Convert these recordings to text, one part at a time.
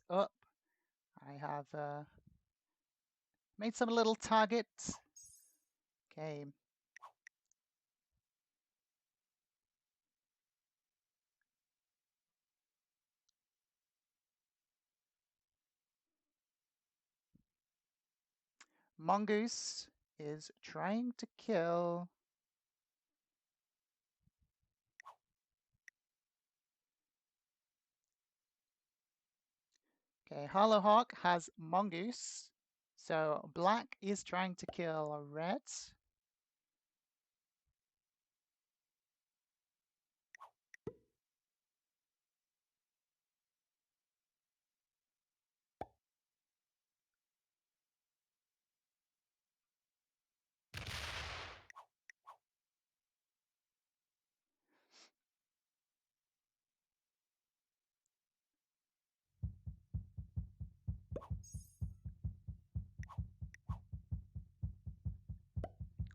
up. I have made some little targets. Okay. Mongoose is trying to kill. Okay, Hollowhawk has Mongoose. So black is trying to kill red.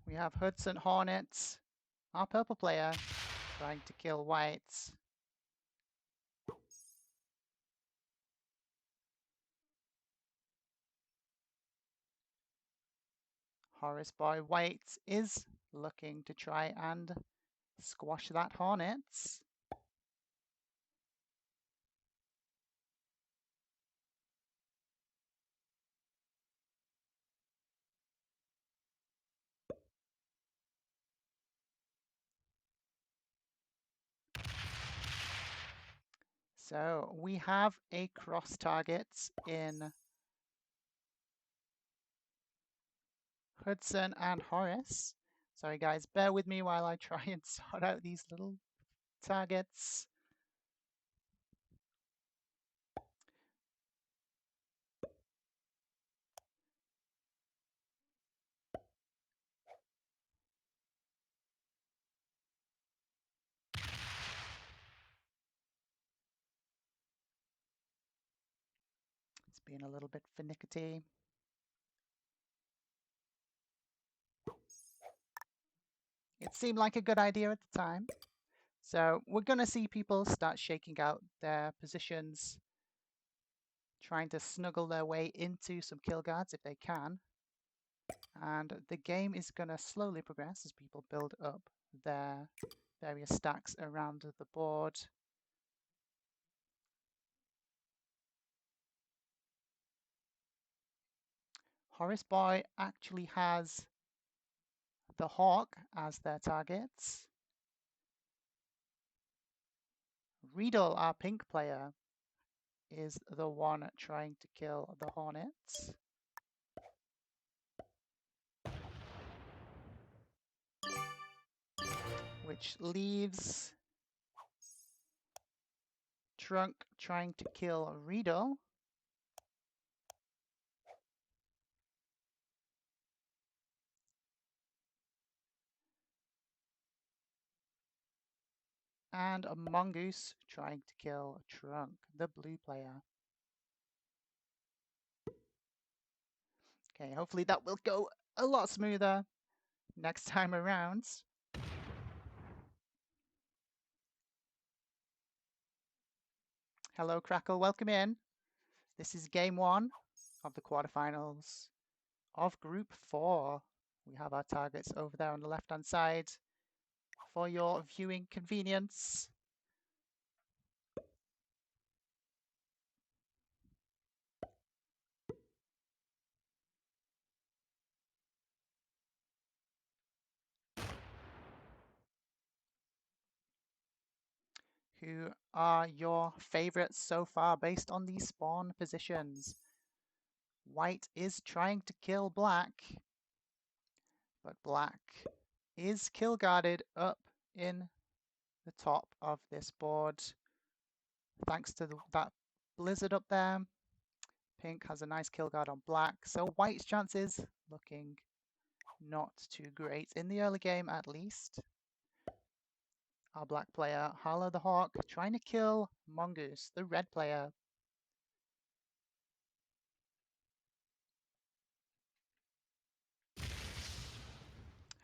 We have Hudson Hornets, our purple player, trying to kill whites. Horace Boy White is looking to try and squash that Hornets. So we have a cross targets in Hudson and Horace. Sorry guys, bear with me while I try and sort out these little targets. It's been a little bit finicky. It seemed like a good idea at the time. So we're going to see people start shaking out their positions, trying to snuggle their way into some kill guards if they can. And the game is going to slowly progress as people build up their various stacks around the board. Horace Boy actually has the Hawk as their targets. Riedel, our pink player, is the one trying to kill the Hornets. Which leaves Trunk trying to kill Riedel. And a Mongoose trying to kill Trunk, the blue player. Okay, hopefully that will go a lot smoother next time around. Hello, Crackle, welcome in. This is game one of the quarterfinals of Group 4. We have our targets over there on the left-hand side for your viewing convenience. Who are your favorites so far based on these spawn positions? White is trying to kill black, but black is kill guarded up in the top of this board. Thanks to that blizzard up there. Pink has a nice kill guard on black, so white's chances looking not too great in the early game at least. Our black player, Harlow the Hawk, trying to kill Mongoose, the red player.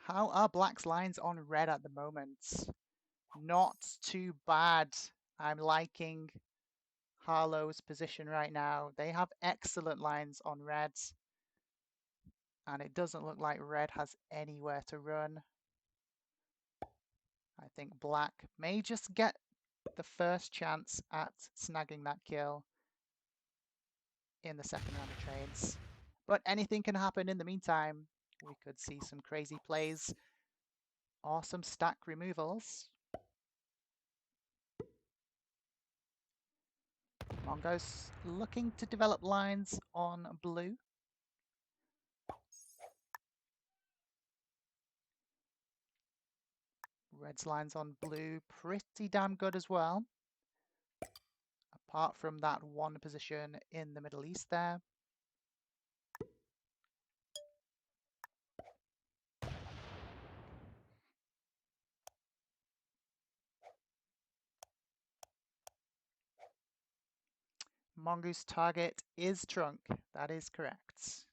How are black's lines on red at the moment? Not too bad. I'm liking Harlow's position right now. They have excellent lines on red, and it doesn't look like red has anywhere to run. I think black may just get the first chance at snagging that kill in the second round of trades. But anything can happen in the meantime. We could see some crazy plays or some stack removals. Mongo's looking to develop lines on blue. Red's lines on blue, pretty damn good as well. Apart from that one position in the Middle East there. Mongoose target is trunk. That is correct.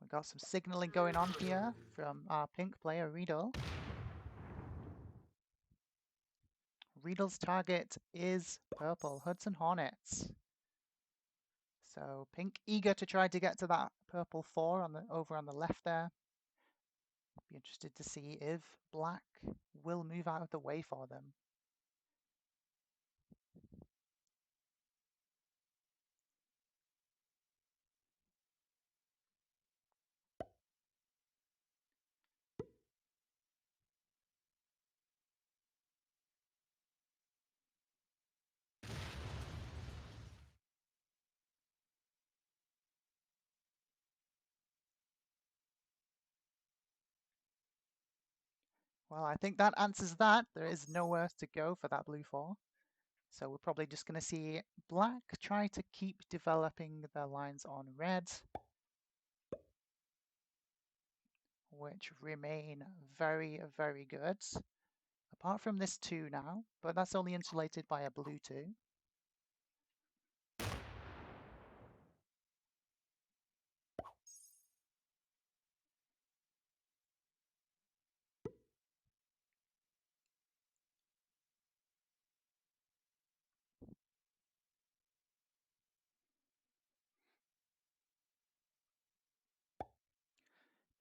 We've got some signaling going on here from our pink player, Riedel. Riedel's target is purple, Hudson Hornets. So pink eager to try to get to that purple 4 over on the left there. Be interested to see if black will move out of the way for them. Well, I think that answers that. There is nowhere to go for that blue 4. So we're probably just going to see black try to keep developing their lines on red, which remain very, very good. Apart from this 2 now, but that's only insulated by a blue 2.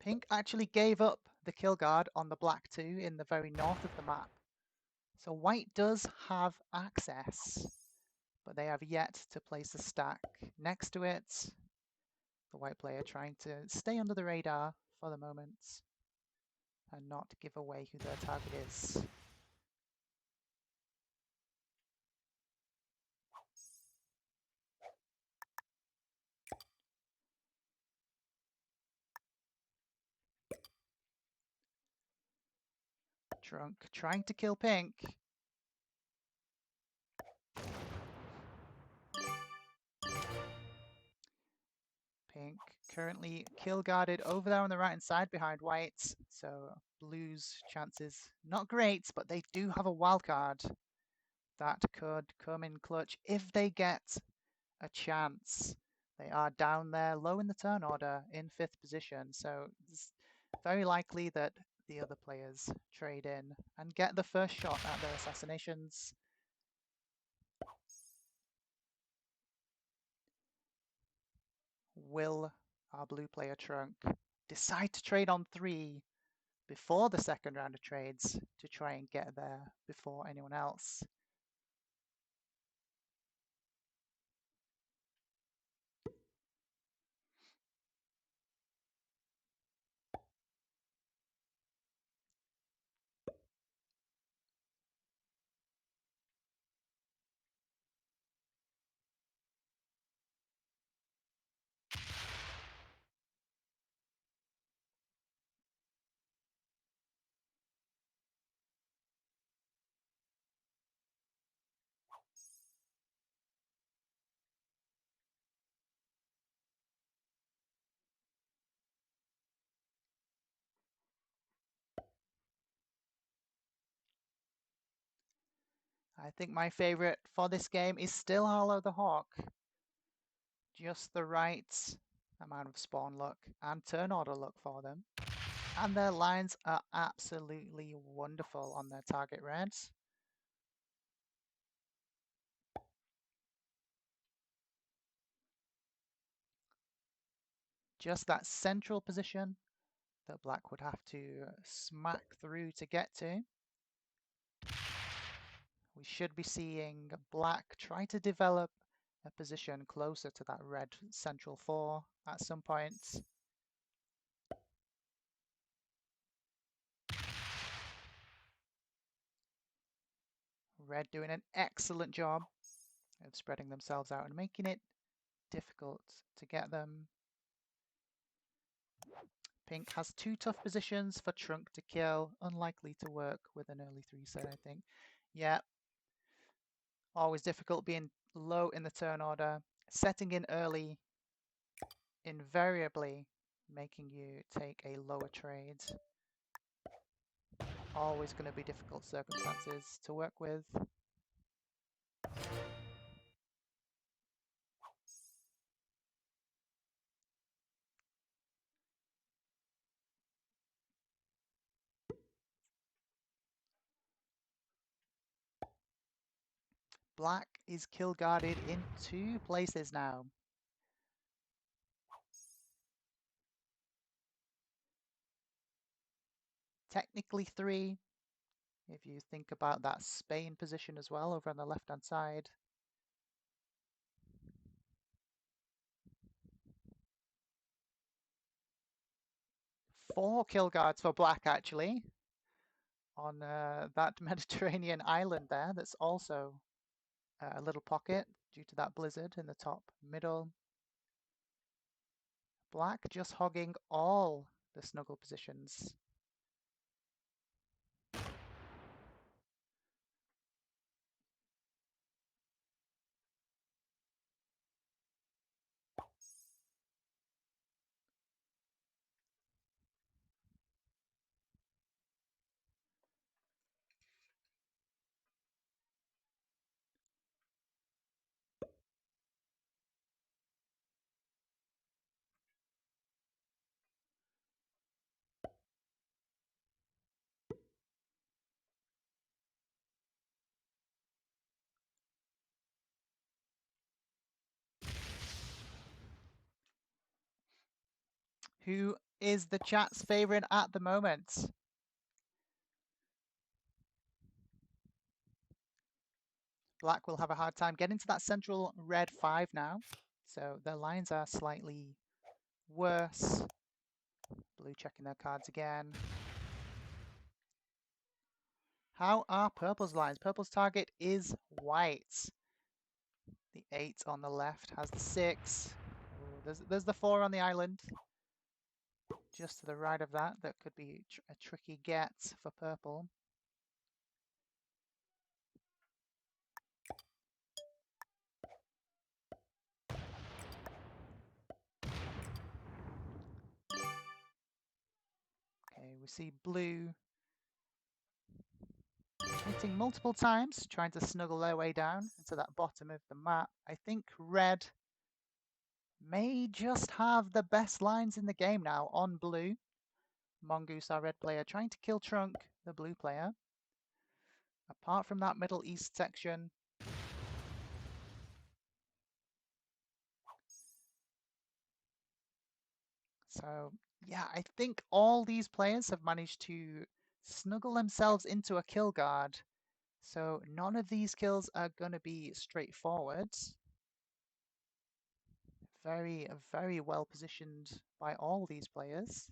Pink actually gave up the kill guard on the black 2 in the very north of the map. So white does have access, but they have yet to place a stack next to it. The white player trying to stay under the radar for the moment and not give away who their target is. Trunk trying to kill pink. Pink currently kill guarded over there on the right hand side behind white. So blue's chances not great, but they do have a wild card that could come in clutch if they get a chance. They are down there low in the turn order in 5th position. So it's very likely that the other players trade in and get the first shot at their assassinations. Will our blue player Trunk decide to trade on 3 before the second round of trades to try and get there before anyone else? I think my favorite for this game is still Harlow the Hawk. Just the right amount of spawn luck and turn order luck for them. And their lines are absolutely wonderful on their target reds. Just that central position that Black would have to smack through to get to. We should be seeing Black try to develop a position closer to that red central 4 at some point. Red doing an excellent job of spreading themselves out and making it difficult to get them. Pink has 2 tough positions for Trunk to kill. Unlikely to work with an early 3 set, I think. Yeah. Always difficult being low in the turn order. Setting in early, invariably making you take a lower trade. Always going to be difficult circumstances to work with. Black is kill guarded in 2 places now. Technically 3, if you think about that Spain position as well over on the left-hand side. 4 kill guards for Black, actually, on that Mediterranean island there. That's also a little pocket due to that blizzard in the top middle. Black just hogging all the snuggle positions. Who is the chat's favorite at the moment? Black will have a hard time getting to that central red 5 now. So their lines are slightly worse. Blue checking their cards again. How are Purple's lines? Purple's target is white. The 8 on the left has the 6. Ooh, there's the 4 on the island. Just to the right of that, that could be a tricky get for Purple. Okay, we see Blue hitting multiple times, trying to snuggle their way down into that bottom of the map. I think Red may just have the best lines in the game now on Blue. Mongoose, our red player, trying to kill Trunk, the blue player. Apart from that Middle East section, so yeah, I think all these players have managed to snuggle themselves into a kill guard. So none of these kills are going to be straightforward. Very, very well positioned by all these players.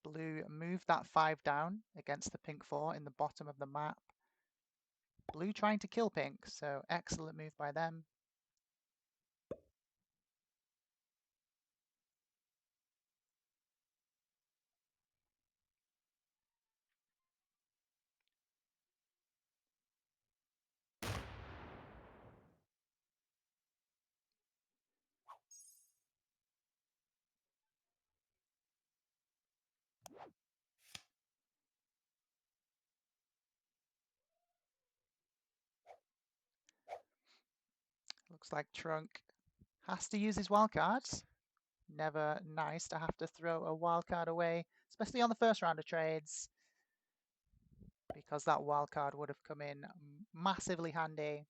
Blue moved that 5 down against the pink 4 in the bottom of the map. Blue trying to kill pink, so excellent move by them. Looks like Trunk has to use his wildcards. Never nice to have to throw a wildcard away, especially on the first round of trades, because that wildcard would have come in massively handy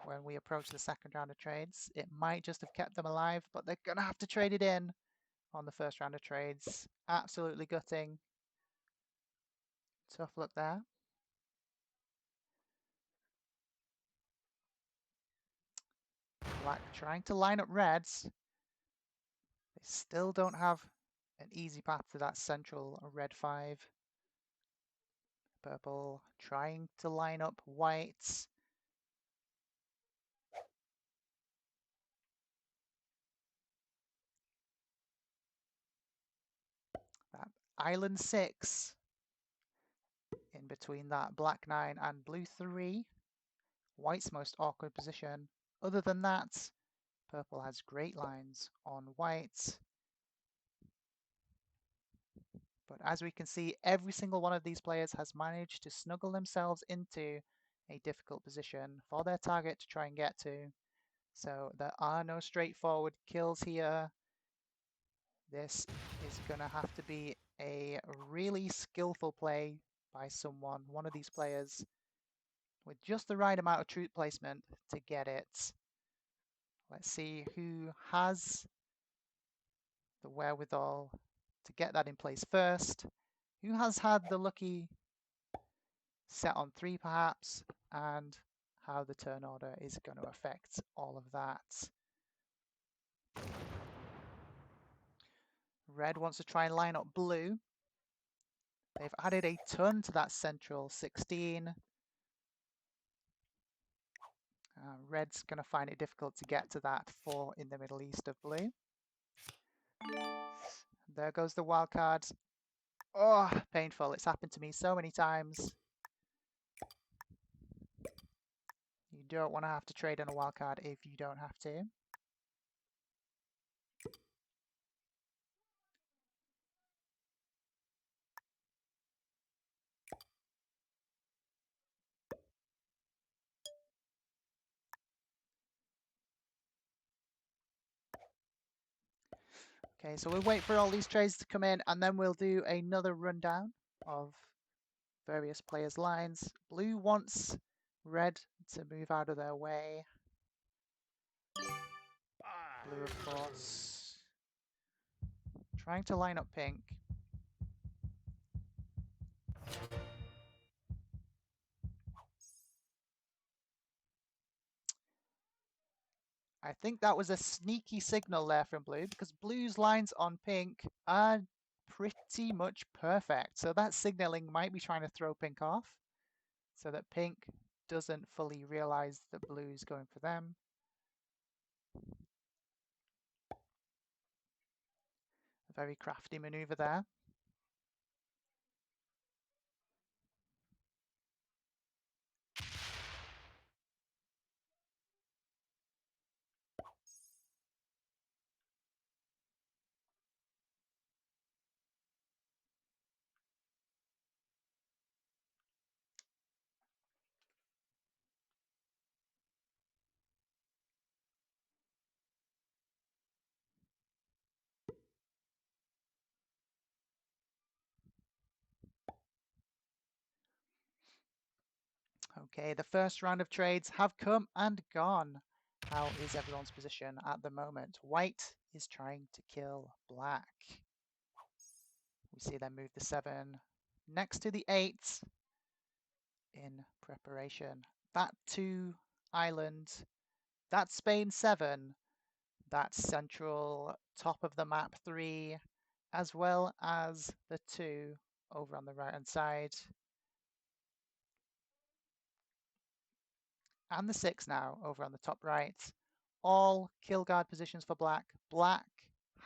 when we approach the second round of trades. It might just have kept them alive, but they're going to have to trade it in on the first round of trades. Absolutely gutting. Tough luck there. Black trying to line up reds. They still don't have an easy path to that central red 5. Purple trying to line up whites. That island 6 in between that black 9 and blue 3. White's most awkward position. Other than that, purple has great lines on white. But as we can see, every single one of these players has managed to snuggle themselves into a difficult position for their target to try and get to. So there are no straightforward kills here. This is going to have to be a really skillful play by someone, one of these players, with just the right amount of troop placement to get it. Let's see who has the wherewithal to get that in place first. Who has had the lucky set on 3 perhaps, and how the turn order is going to affect all of that. Red wants to try and line up blue. They've added a ton to that central 16. Red's going to find it difficult to get to that 4 in the middle east of blue. There goes the wild card. Oh, painful. It's happened to me so many times. You don't want to have to trade on a wild card if you don't have to. Okay, so we'll wait for all these trades to come in, and then we'll do another rundown of various players' lines. Blue wants red to move out of their way. Blue, of course, trying to line up pink. I think that was a sneaky signal there from blue, because blue's lines on pink are pretty much perfect. So that signaling might be trying to throw pink off so that pink doesn't fully realize that blue is going for them. A very crafty maneuver there. Okay, the first round of trades have come and gone. How is everyone's position at the moment? White is trying to kill black. We see them move the 7 next to the 8 in preparation. That 2 island, that Spain 7, that central top of the map 3, as well as the 2 over on the right hand side. And the 6 now over on the top right. All kill guard positions for black. Black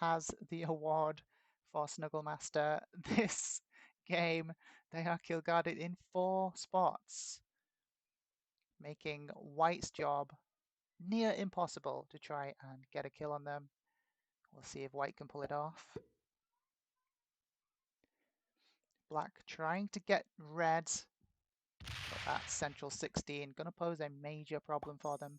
has the award for Snuggle Master. This game, they are kill guarded in 4 spots, making white's job near impossible to try and get a kill on them. We'll see if white can pull it off. Black trying to get red, but that central 16 going to pose a major problem for them.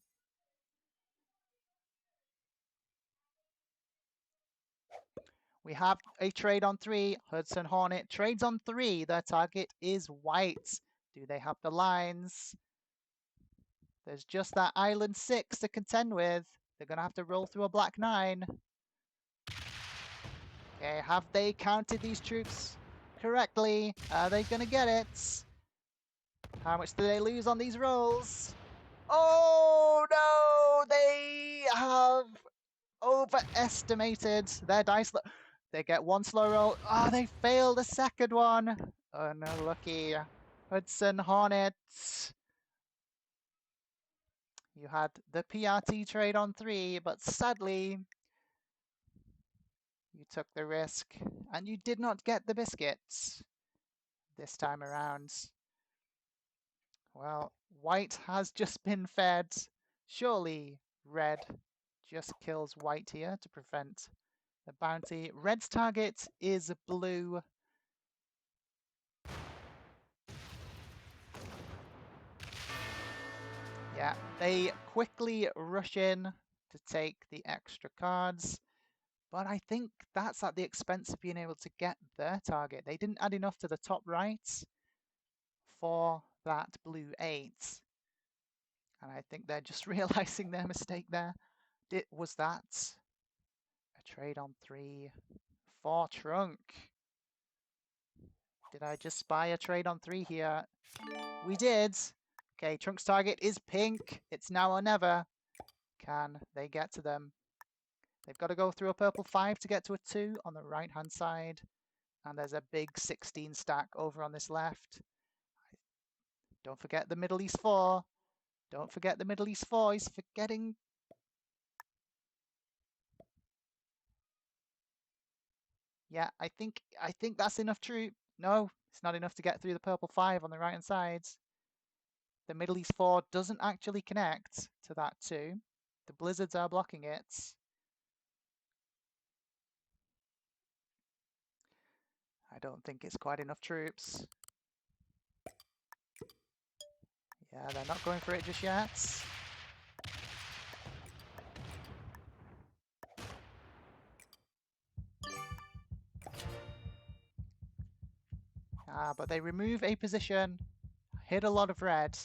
We have a trade on 3. Hudson Hornet trades on 3. Their target is white. Do they have the lines? There's just that island 6 to contend with. They're going to have to roll through a black 9. Okay, have they counted these troops correctly? Are they going to get it? How much do they lose on these rolls? Oh no! They have overestimated their dice. They get one slow roll. Oh, they fail the second one. Unlucky. Hudson Hornets. You had the PRT trade on 3, but sadly, you took the risk and you did not get the biscuits this time around. Well, white has just been fed. Surely red just kills white here to prevent the bounty. Red's target is blue. Yeah, they quickly rush in to take the extra cards. But I think that's at the expense of being able to get their target. They didn't add enough to the top right for that blue 8. And I think they're just realizing their mistake there. Was that a trade on 3 for Trunk? Did I just spy a trade on 3 here? We did. Okay, Trunk's target is pink. It's now or never. Can they get to them? They've got to go through a purple 5 to get to a 2 on the right-hand side. And there's a big 16 stack over on this left. Don't forget the Middle East 4. Don't forget the Middle East 4. He's forgetting. Yeah, I think that's enough troop. No, it's not enough to get through the purple 5 on the right-hand side. The Middle East 4 doesn't actually connect to that 2. The blizzards are blocking it. I don't think it's quite enough troops. Yeah, they're not going for it just yet. But they remove a position, hit a lot of red.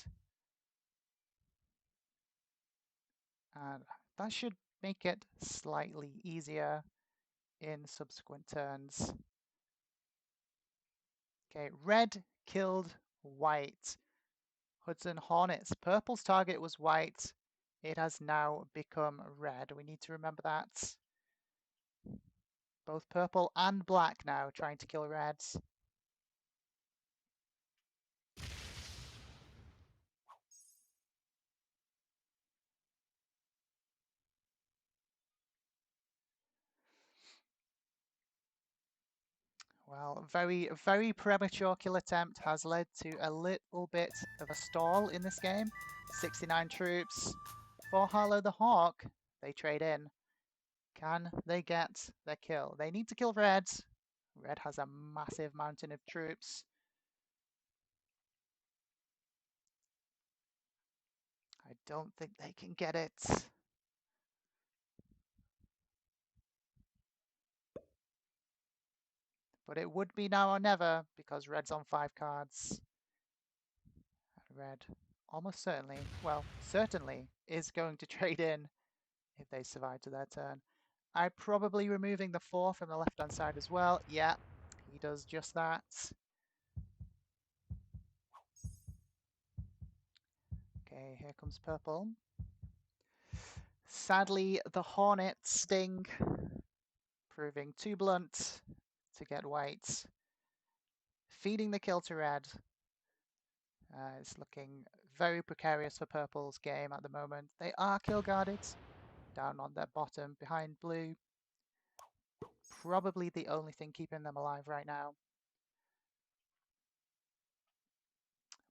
And that should make it slightly easier in subsequent turns. Okay, red killed white. Hudson Hornets. Purple's target was white. It has now become red. We need to remember that. Both purple and black now trying to kill reds. Well, very premature kill attempt has led to a little bit of a stall in this game. 69 troops for Harlow the Hawk. They trade in. Can they get their kill? They need to kill red. Red has a massive mountain of troops. I don't think they can get it. But it would be now or never because red's on 5 cards. Red almost certainly, well, certainly is going to trade in if they survive to their turn. I'm probably removing the 4 from the left-hand side as well. Yeah, he does just that. Okay, here comes purple. Sadly, the Hornet Sting proving too blunt to get white. Feeding the kill to red. It's looking very precarious for purple's game at the moment. They are kill guarded down on their bottom behind blue. Probably the only thing keeping them alive right now.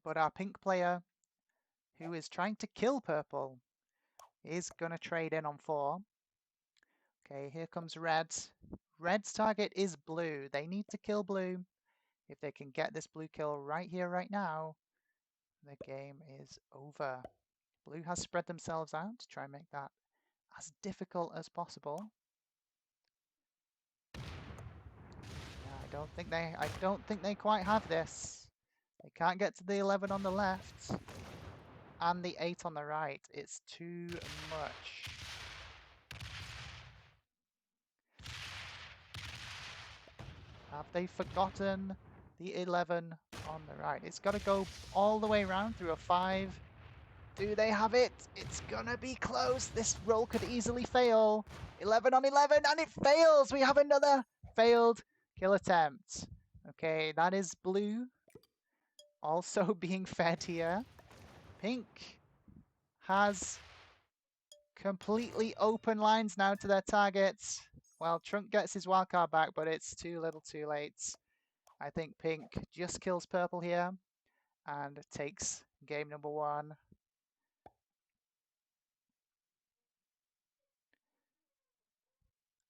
But our pink player, who is trying to kill purple, is going to trade in on 4. Okay, here comes red. Red's target is blue. They need to kill blue. If they can get this blue kill right here, right now, the game is over. Blue has spread themselves out to try and make that as difficult as possible. I don't think they quite have this. They can't get to the 11 on the left and the 8 on the right. It's too much. Have they forgotten the 11 on the right? It's got to go all the way around through a 5. Do they have it? It's gonna be close. This roll could easily fail. 11 on 11, and it fails. We have another failed kill attempt. Okay, that is blue also being fed here. Pink has completely open lines now to their targets. Well, Trunk gets his wildcard back, but it's too little too late. I think Pink just kills purple here and takes game number 1.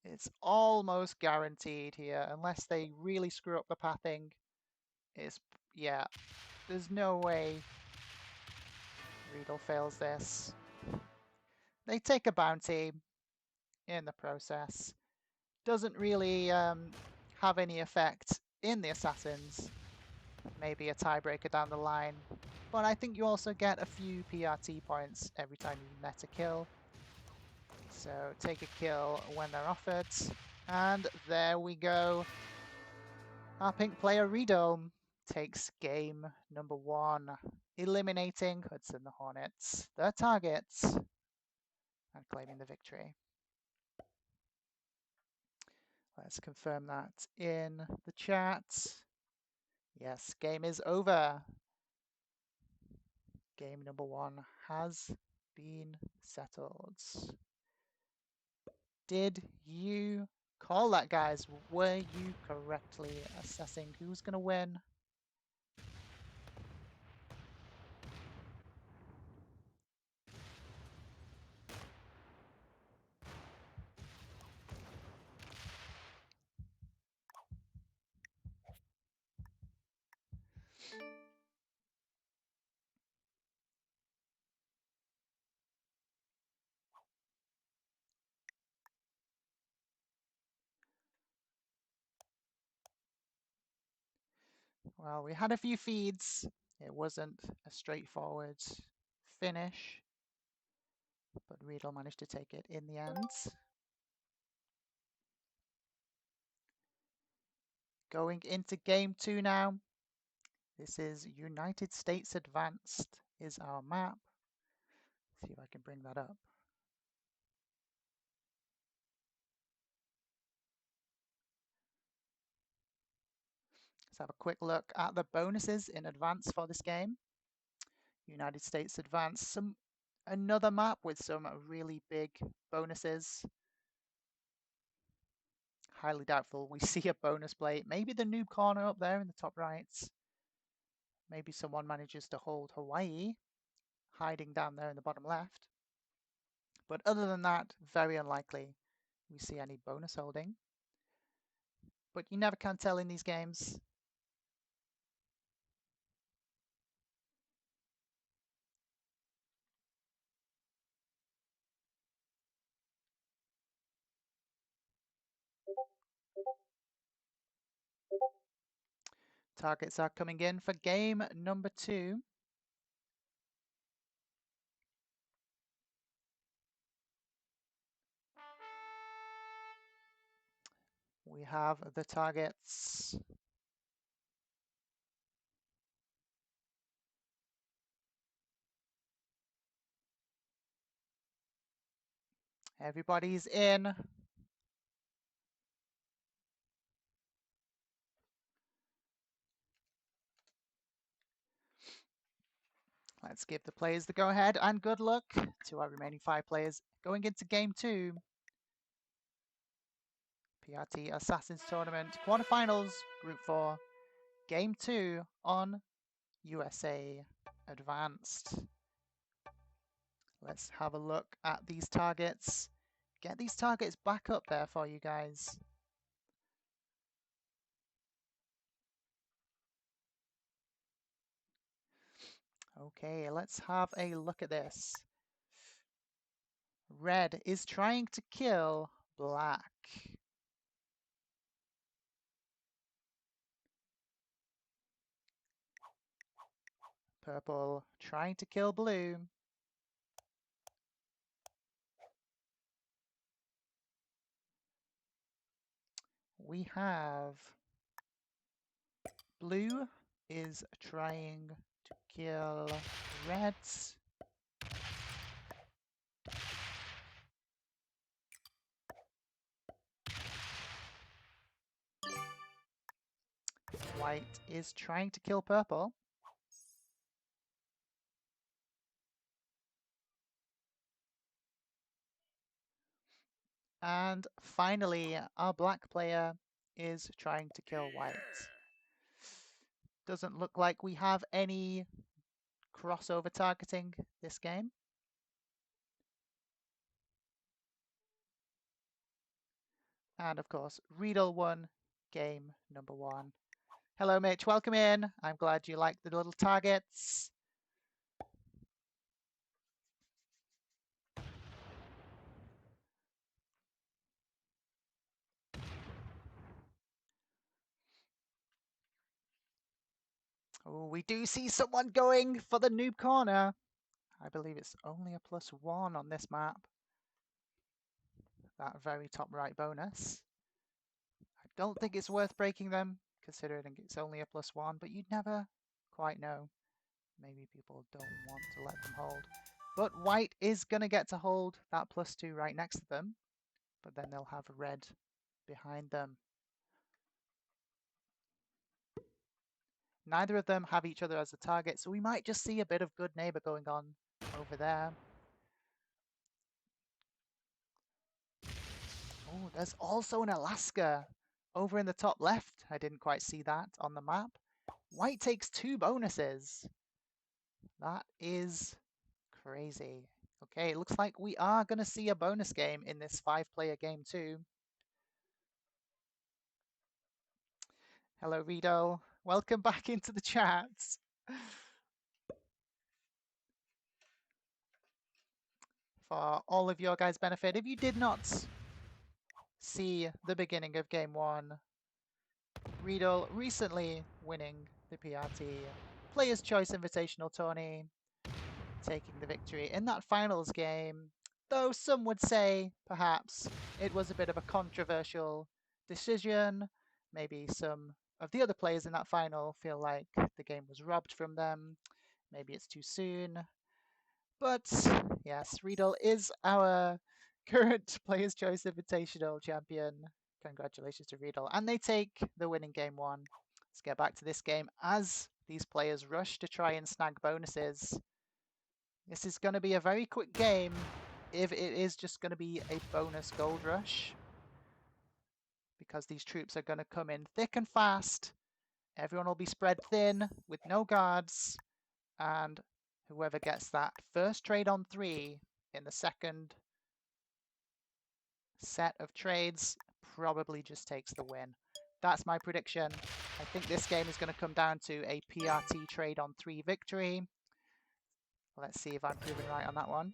It's almost guaranteed here, unless they really screw up the pathing. Yeah, there's no way Riedel fails this. They take a bounty in the process. Doesn't really have any effect in the Assassins. Maybe a tiebreaker down the line. But I think you also get a few PRT points every time you net a kill. So take a kill when they're offered. And there we go. Our pink player Riedel takes game number 1, eliminating Hudson the Hornets, their targets, and claiming the victory. Let's confirm that in the chat. Yes, game is over. Game number 1 has been settled. Did you call that, guys? Were you correctly assessing who's going to win? Well, we had a few feeds. It wasn't a straightforward finish, but Riedel managed to take it in the end. Going into game 2 now. This is United States Advanced is our map. See if I can bring that up. Let's have a quick look at the bonuses in advance for this game. United States Advanced, another map with some really big bonuses. Highly doubtful we see a bonus plate. Maybe the noob corner up there in the top right. Maybe someone manages to hold Hawaii, hiding down there in the bottom left. But other than that, very unlikely we see any bonus holding. But you never can tell in these games. Targets are coming in for game number 2. We have the targets. Everybody's in. Let's give the players the go-ahead and good luck to our remaining 5 players going into game 2. PRT Assassins Tournament Quarterfinals Group 4, Game 2 on USA Advanced. Let's have a look at these targets. Get these targets back up there for you guys. Okay, let's have a look at this. Red is trying to kill black. Purple trying to kill blue. We have blue is trying to kill reds. White is trying to kill purple. And finally, our black player is trying to kill white. Doesn't look like we have any crossover targeting this game. And of course, Riedel won game number 1. Hello, Mitch. Welcome in. I'm glad you like the little targets. Oh, we do see someone going for the noob corner. I believe it's only a +1 on this map. That very top right bonus. I don't think it's worth breaking them, considering it's only a +1, but you'd never quite know. Maybe people don't want to let them hold. But white is going to get to hold that +2 right next to them, but then they'll have red behind them. Neither of them have each other as a target, so we might just see a bit of good neighbor going on over there. Oh, there's also an Alaska over in the top left. I didn't quite see that on the map. White takes 2 bonuses. That is crazy. Okay, it looks like we are going to see a bonus game in this 5-player game too. Hello, Rido. Welcome back into the chat. For all of your guys' benefit, if you did not see the beginning of game 1, Riedel recently winning the PRT Players' Choice Invitational Tourney, taking the victory in that finals game, though some would say perhaps it was a bit of a controversial decision. Maybe some of the other players in that final feel like the game was robbed from them. Maybe it's too soon. But yes, Riedel is our current Players' Choice Invitational champion. Congratulations to Riedel. And they take the winning game 1. Let's get back to this game as these players rush to try and snag bonuses. This is going to be a very quick game if it is just going to be a bonus gold rush, because these troops are going to come in thick and fast. Everyone will be spread thin with no guards, and whoever gets that first trade on 3 in the second set of trades probably just takes the win. That's my prediction. I think this game is going to come down to a PRT trade on 3 victory. Let's see if I'm proven right on that one.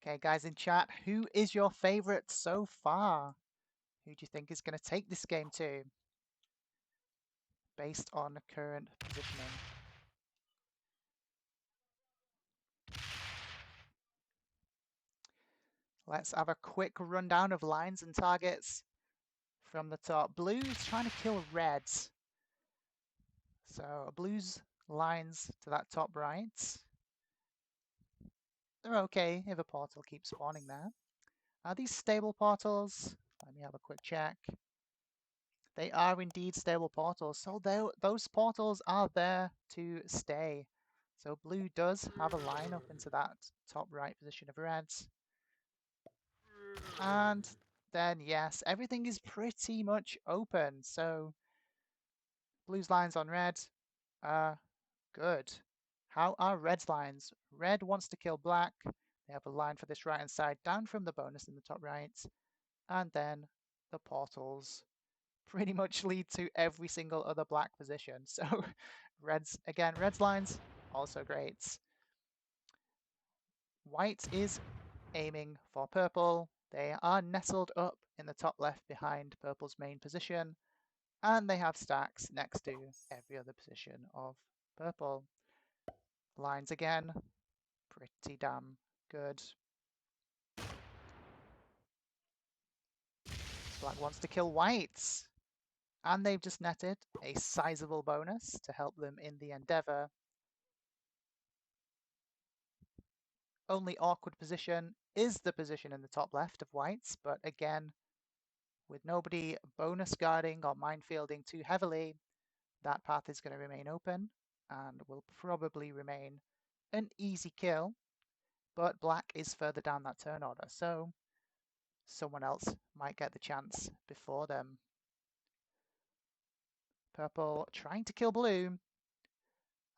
Okay, guys in chat, who is your favorite so far? Who do you think is going to take this game to, based on current positioning? Let's have a quick rundown of lines and targets from the top. Blue's trying to kill reds. So blue's lines to that top right. They're okay if a portal keeps spawning there. Are these stable portals? Let me have a quick check. They are indeed stable portals, so those portals are there to stay. So blue does have a line up into that top right position of reds. And then, yes, everything is pretty much open. So blue's lines on red are good. How are red's lines? Red wants to kill black. They have a line for this right-hand side down from the bonus in the top right. And then the portals pretty much lead to every single other black position. So red's lines, also great. White is aiming for purple. They are nestled up in the top left behind purple's main position, and they have stacks next to every other position of purple. Lines again, pretty damn good. Black wants to kill white, and they've just netted a sizable bonus to help them in the endeavor. Only awkward position is the position in the top left of whites, but again, with nobody bonus guarding or minefielding too heavily, that path is going to remain open and will probably remain an easy kill, but black is further down that turn order, so someone else might get the chance before them. Purple trying to kill blue.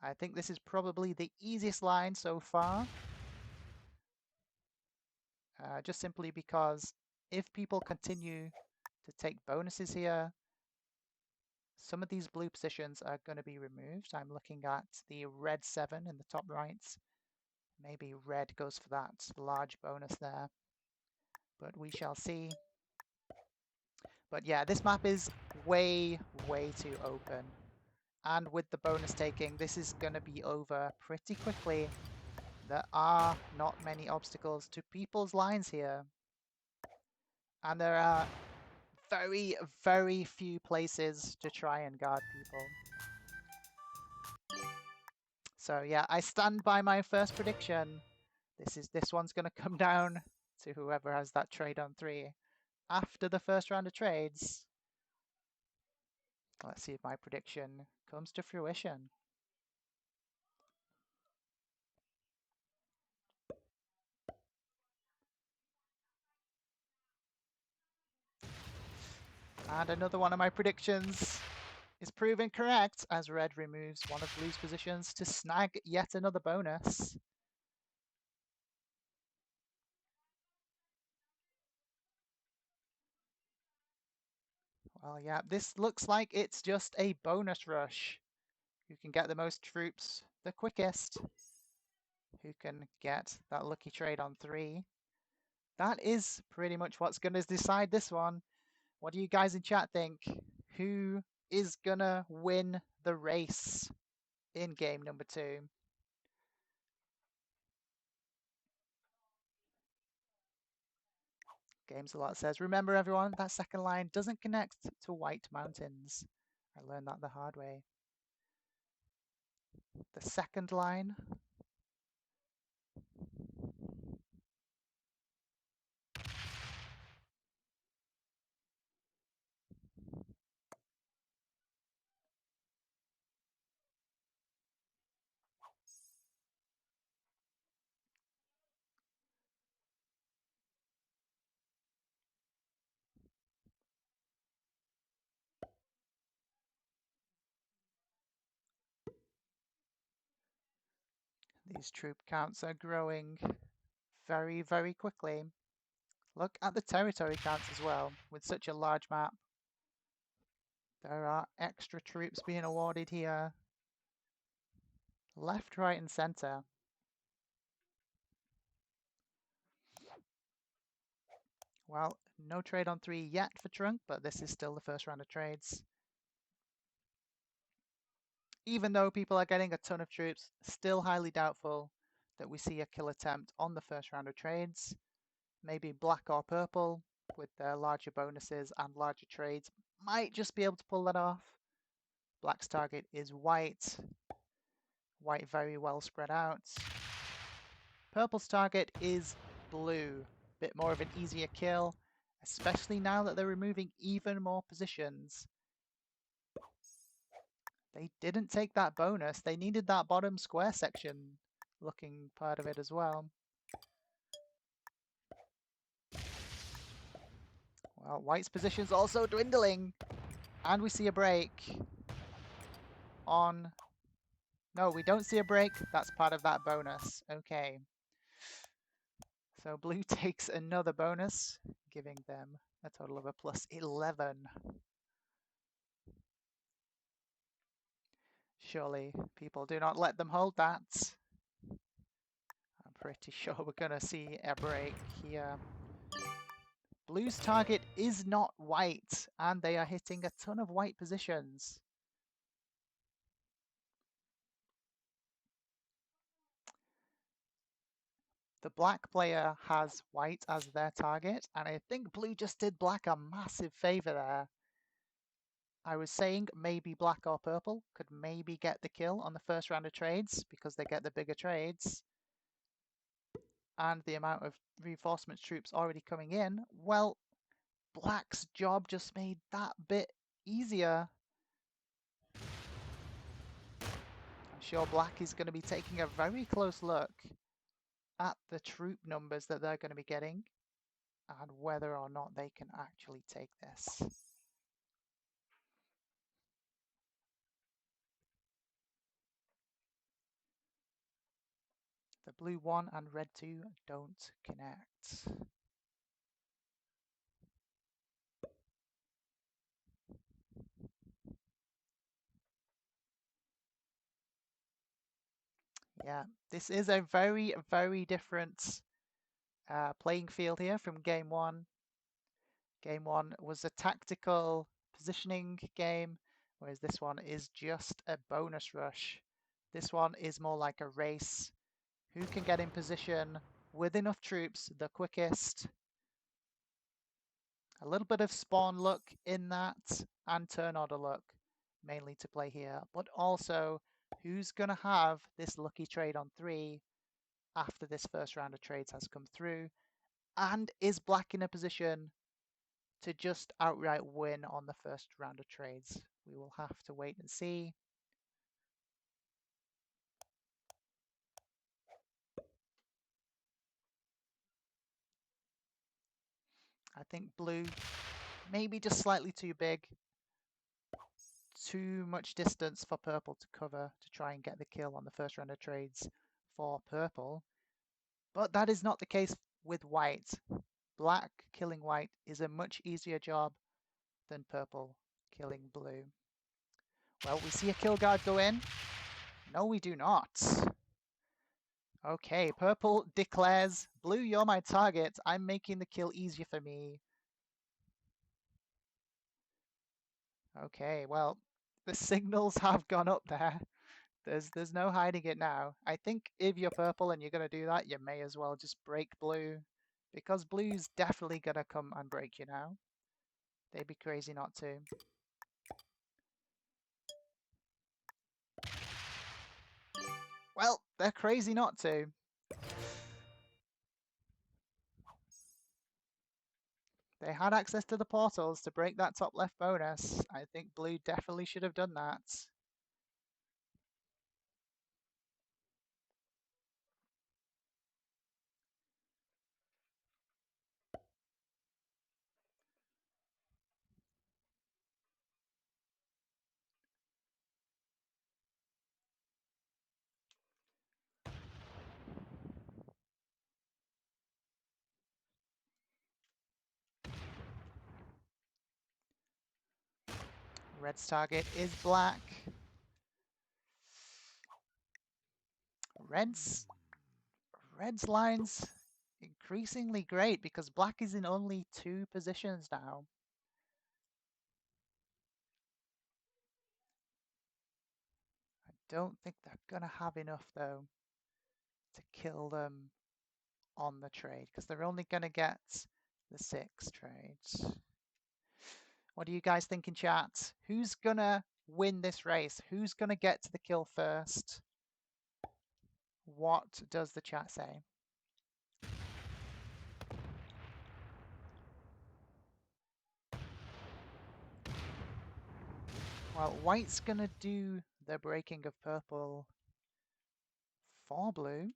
I think this is probably the easiest line so far, just simply because if people continue to take bonuses here, some of these blue positions are going to be removed. I'm looking at the red 7 in the top right. Maybe red goes for that large bonus there, but we shall see. But yeah, this map is way too open. And with the bonus taking, this is going to be over pretty quickly. There are not many obstacles to people's lines here. And there are very few places to try and guard people. So yeah, I stand by my first prediction. This one's going to come down to whoever has that trade on 3 after the first round of trades. Let's see if my prediction comes to fruition. And another one of my predictions is proven correct as red removes one of blue's positions to snag yet another bonus. Well, yeah, this looks like it's just a bonus rush. Who can get the most troops the quickest? Who can get that lucky trade on 3? That is pretty much what's going to decide this one. What do you guys in chat think? Who is going to win the race in game number 2? Games a lot says, remember everyone, that second line doesn't connect to White Mountains. I learned that the hard way. The second line. These troop counts are growing very quickly. Look at the territory counts as well. With such a large map, there are extra troops being awarded here. Left, right, and center. Well, no trade on 3 yet for Trunk, but this is still the first round of trades. Even though people are getting a ton of troops, still highly doubtful that we see a kill attempt on the first round of trades. Maybe black or purple with their larger bonuses and larger trades might just be able to pull that off. Black's target is white. White very well spread out. Purple's target is blue. Bit more of an easier kill, especially now that they're removing even more positions. They didn't take that bonus. They needed that bottom square section looking part of it as well. Well, White's position's also dwindling. And we see a break on... No, we don't see a break. That's part of that bonus. Okay. So blue takes another bonus, giving them a total of a plus 11. Surely people do not let them hold that. I'm Pretty sure we're going to see a break here. Blue's target is not white, and they are hitting a ton of white positions. The black player has white as their target, and I think blue just did black a massive favor there. I was saying maybe black or purple could maybe get the kill on the first round of trades because they get the bigger trades. And the amount of reinforcements troops already coming in, well, black's job just made that bit easier. I'm sure black is going to be taking a very close look at the troop numbers that they're going to be getting and whether or not they can actually take this. The blue 1 and red 2 don't connect. Yeah, this is a very, very different playing field here from game 1. Game 1 was a tactical positioning game, whereas this one is just a bonus rush. This one is more like a race. Who can get in position with enough troops the quickest? A little bit of spawn luck in that and turn order luck mainly to play here, but also who's going to have this lucky trade on 3 after this first round of trades has come through, and is black in a position to just outright win on the first round of trades? We will have to wait and see. I think blue maybe just slightly too big. Too much distance for purple to cover to try and get the kill on the first round of trades for purple. But that is not the case with white. Black killing white is a much easier job than purple killing blue. Well, we see a kill guard go in. No, we do not. Okay, purple declares, blue, you're my target. I'm making the kill easier for me. Okay, well, the signals have gone up there. There's no hiding it now. I think if you're purple and you're going to do that, you may as well just break blue, because blue's definitely going to come and break you now. They'd be crazy not to. Well, they're crazy not to. They had access to the portals to break that top left bonus. I think blue definitely should have done that. Red's target is black. Red's line's increasingly great because black is in only 2 positions now. I don't think they're gonna have enough though to kill them on the trade because they're only gonna get the 6 trades. What do you guys think in chat? Who's gonna win this race? Who's gonna get to the kill first? What does the chat say? Well, white's gonna do the breaking of purple for blue.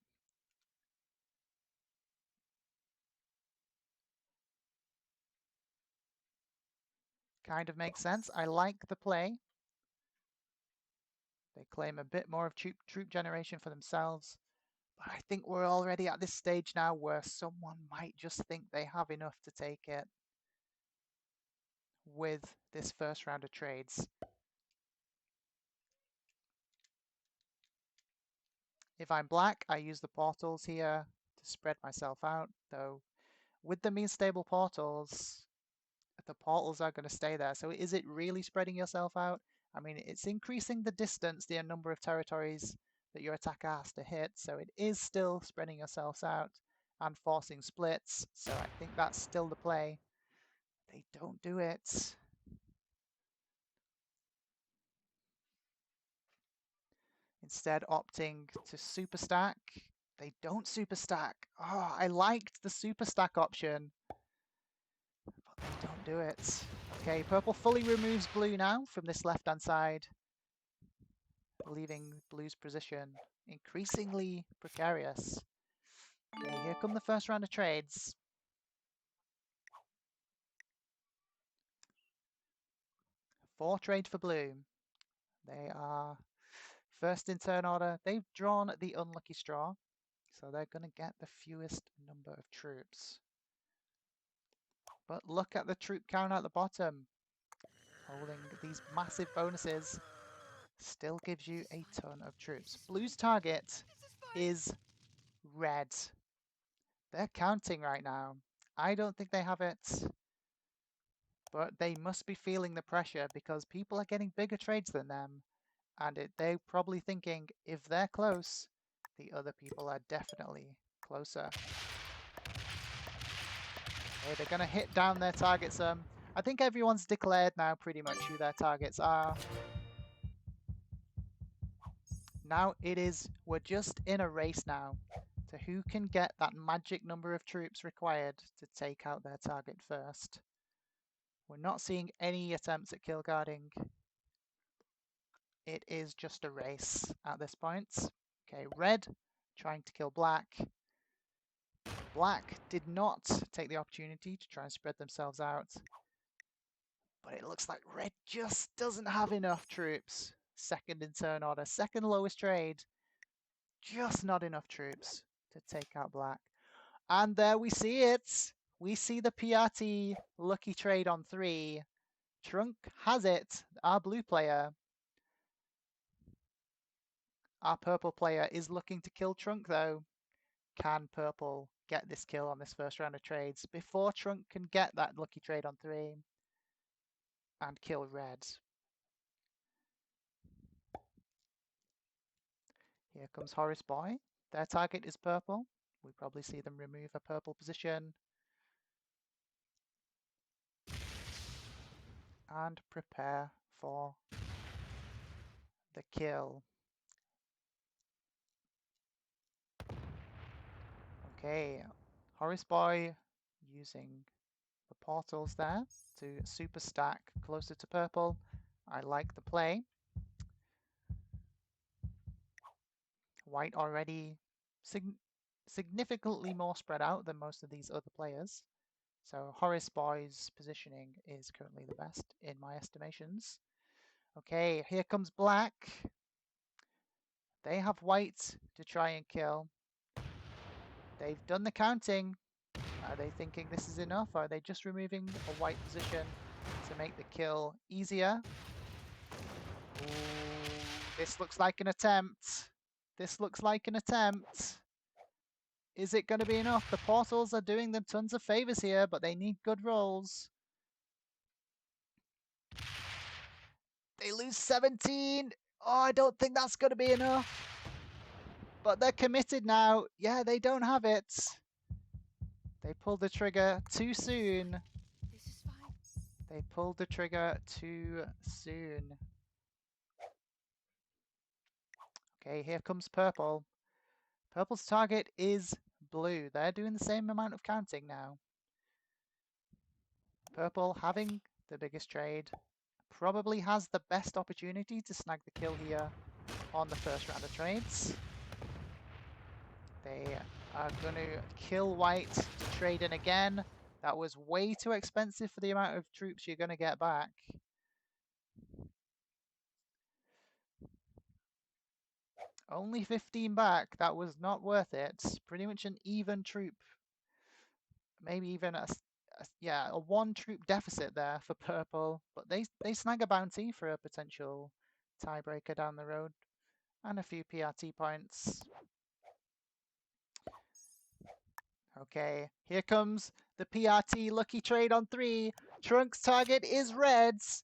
Kind of makes sense. I like the play. They claim a bit more of troop generation for themselves. But I think we're already at this stage now where someone might just think they have enough to take it with this first round of trades. If I'm black, I use the portals here to spread myself out, though with the mean stable portals, the portals are going to stay there. So is it really spreading yourself out? I mean, it's increasing the distance, the number of territories that your attacker has to hit, so it is still spreading yourselves out and forcing splits, so I think that's still the play. They don't do it. Instead opting to super stack. They don't super stack. Oh, I liked the super stack option, but they don't do it. Okay, purple fully removes blue now from this left-hand side, leaving blue's position increasingly precarious. Okay, here come the first round of trades. Four trade for blue. They are first in turn order. They've drawn the unlucky straw, so they're going to get the fewest number of troops. But look at the troop count at the bottom. Holding these massive bonuses still gives you a ton of troops. Blue's target is red. They're counting right now. I don't think they have it, but they must be feeling the pressure because people are getting bigger trades than them, and they're probably thinking if they're close, the other people are definitely closer. Okay, they're going to hit down their targets. I think everyone's declared now pretty much who their targets are. Now we're just in a race now to who can get that magic number of troops required to take out their target first. We're not seeing any attempts at kill guarding. It is just a race at this point. Okay, red trying to kill black. Black did not take the opportunity to try and spread themselves out. But it looks like red just doesn't have enough troops. Second in turn order, second lowest trade. Just not enough troops to take out black. And there we see it. We see the PRT lucky trade on 3. Trunk has it, our blue player. Our purple player is looking to kill Trunk though. Can purple get this kill on this first round of trades before Trunk can get that lucky trade on 3 and kill red? Here comes Horace Boy. Their target is purple. We probably see them remove a purple position and prepare for the kill. Okay, Horace Boy using the portals there to super stack closer to purple. I like the play. White already significantly more spread out than most of these other players. So Horace Boy's positioning is currently the best in my estimations. Okay, here comes black. They have white to try and kill. They've done the counting. Are they thinking this is enough? Or are they just removing a white position to make the kill easier? Ooh, this looks like an attempt. This looks like an attempt. Is it going to be enough? The portals are doing them tons of favors here, but they need good rolls. They lose 17. Oh, I don't think that's going to be enough. But they're committed now. Yeah, they don't have it. They pulled the trigger too soon. This is fine. They pulled the trigger too soon. Okay, here comes purple. Purple's target is blue. They're doing the same amount of counting now. Purple having the biggest trade. Probably has the best opportunity to snag the kill here on the first round of trades. They are going to kill white to trade in again. That was way too expensive for the amount of troops you're going to get back. Only 15 back. That was not worth it. Pretty much an even troop. Maybe even a 1 troop deficit there for purple. But they snag a bounty for a potential tiebreaker down the road. And a few PRT points. Okay, here comes the PRT lucky trade on 3. Trunk's target is reds.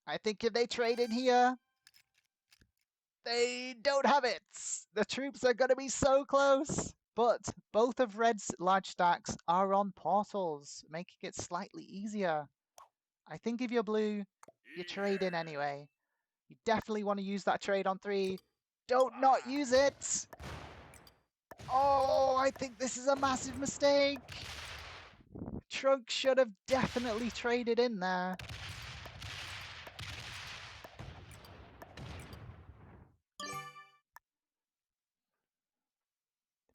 I think if they trade in here, they don't have it. The troops are going to be so close. But both of red's large stacks are on portals, making it slightly easier. I think if you're blue, you trade in anyway. You definitely want to use that trade on 3. Don't not use it. Oh, I think this is a massive mistake. Trunk should have definitely traded in there.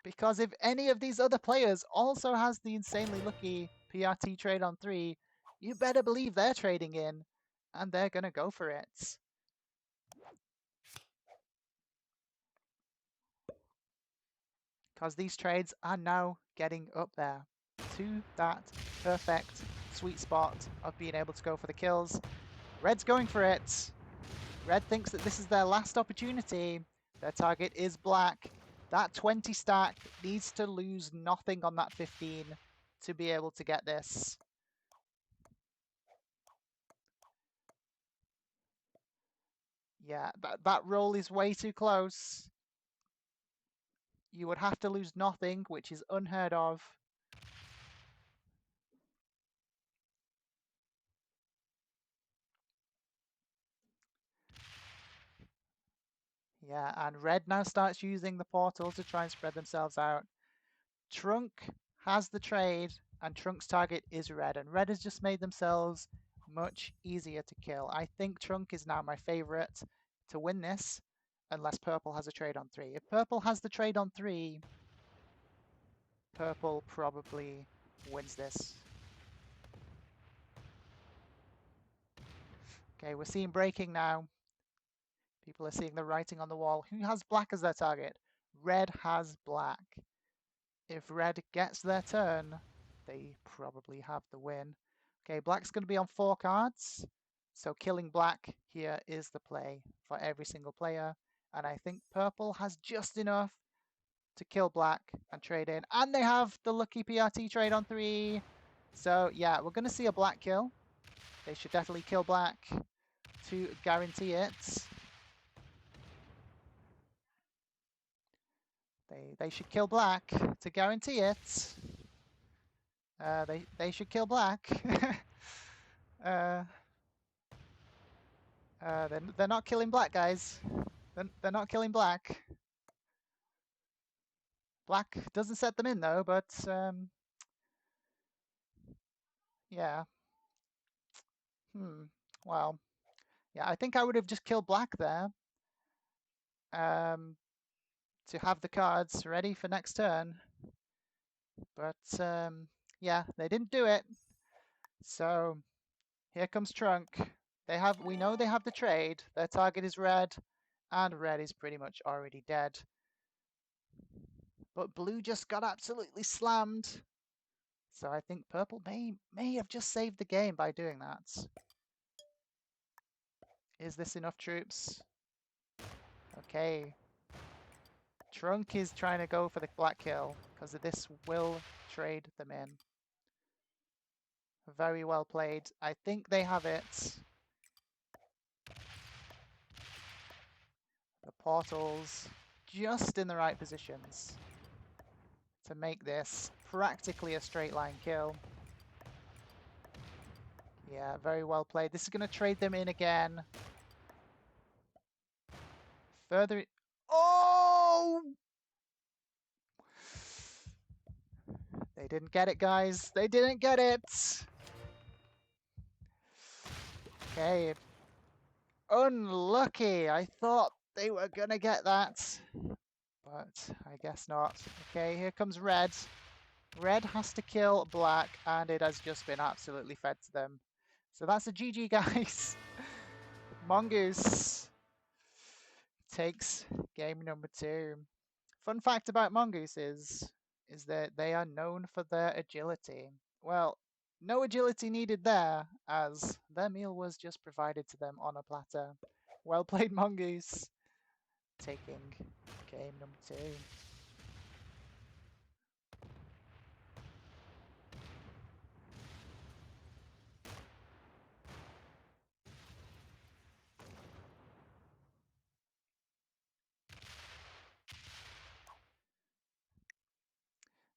Because if any of these other players also has the insanely lucky PRT trade on 3, you better believe they're trading in, and they're going to go for it. Because these trades are now getting up there to that perfect sweet spot of being able to go for the kills. Red's going for it. Red thinks that this is their last opportunity. Their target is black. That 20 stack needs to lose nothing on that 15 to be able to get this. Yeah, that roll is way too close. You would have to lose nothing, which is unheard of. Yeah, and red now starts using the portal to try and spread themselves out. Trunk has the trade, and Trunk's target is red, and red has just made themselves much easier to kill. I think Trunk is now my favorite to win this, unless purple has a trade on 3. If purple has the trade on 3, purple probably wins this. Okay, we're seeing breaking now. People are seeing the writing on the wall. Who has black as their target? Red has black. If red gets their turn, they probably have the win. Okay, black's going to be on 4 cards. So killing black here is the play for every single player. And I think purple has just enough to kill black and trade in. And they have the lucky PRT trade on 3. So yeah, we're going to see a black kill. They should definitely kill black to guarantee it. They should kill black to guarantee it. They should kill black. They're not killing black, guys. They're not killing black. Black doesn't set them in though, but yeah. Well, yeah. I think I would have just killed black there. To have the cards ready for next turn. But yeah, they didn't do it. So here comes Trunk. We know they have the trade. Their target is red, and red is pretty much already dead. But blue just got absolutely slammed. So I think purple may have just saved the game by doing that. Is this enough troops? Okay. Trunk is trying to go for the black kill because this will trade them in. Very well played. I think they have it. The portals just in the right positions to make this practically a straight line kill. Yeah, very well played. This is going to trade them in again. Further... Oh! They didn't get it, guys. They didn't get it. Okay. Unlucky. I thought they were going to get that. But I guess not. Okay, here comes red. Red has to kill black, and it has just been absolutely fed to them. So that's a GG, guys. Mongoose takes game number 2. Fun fact about Mongoose is that they are known for their agility. Well, no agility needed there, as their meal was just provided to them on a platter. Well played, Mongoose. taking game number 2.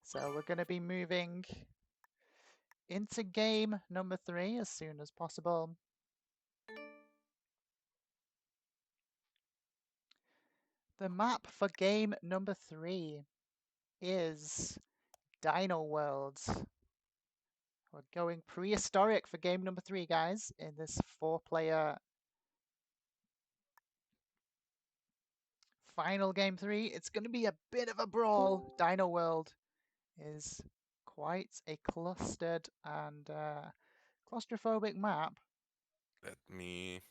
So we're going to be moving into game number 3 as soon as possible. The map for game number 3 is Dino World. We're going prehistoric for game number 3, guys, in this 4-player final game 3. It's going to be a bit of a brawl. Dino World is quite a clustered and claustrophobic map. Let me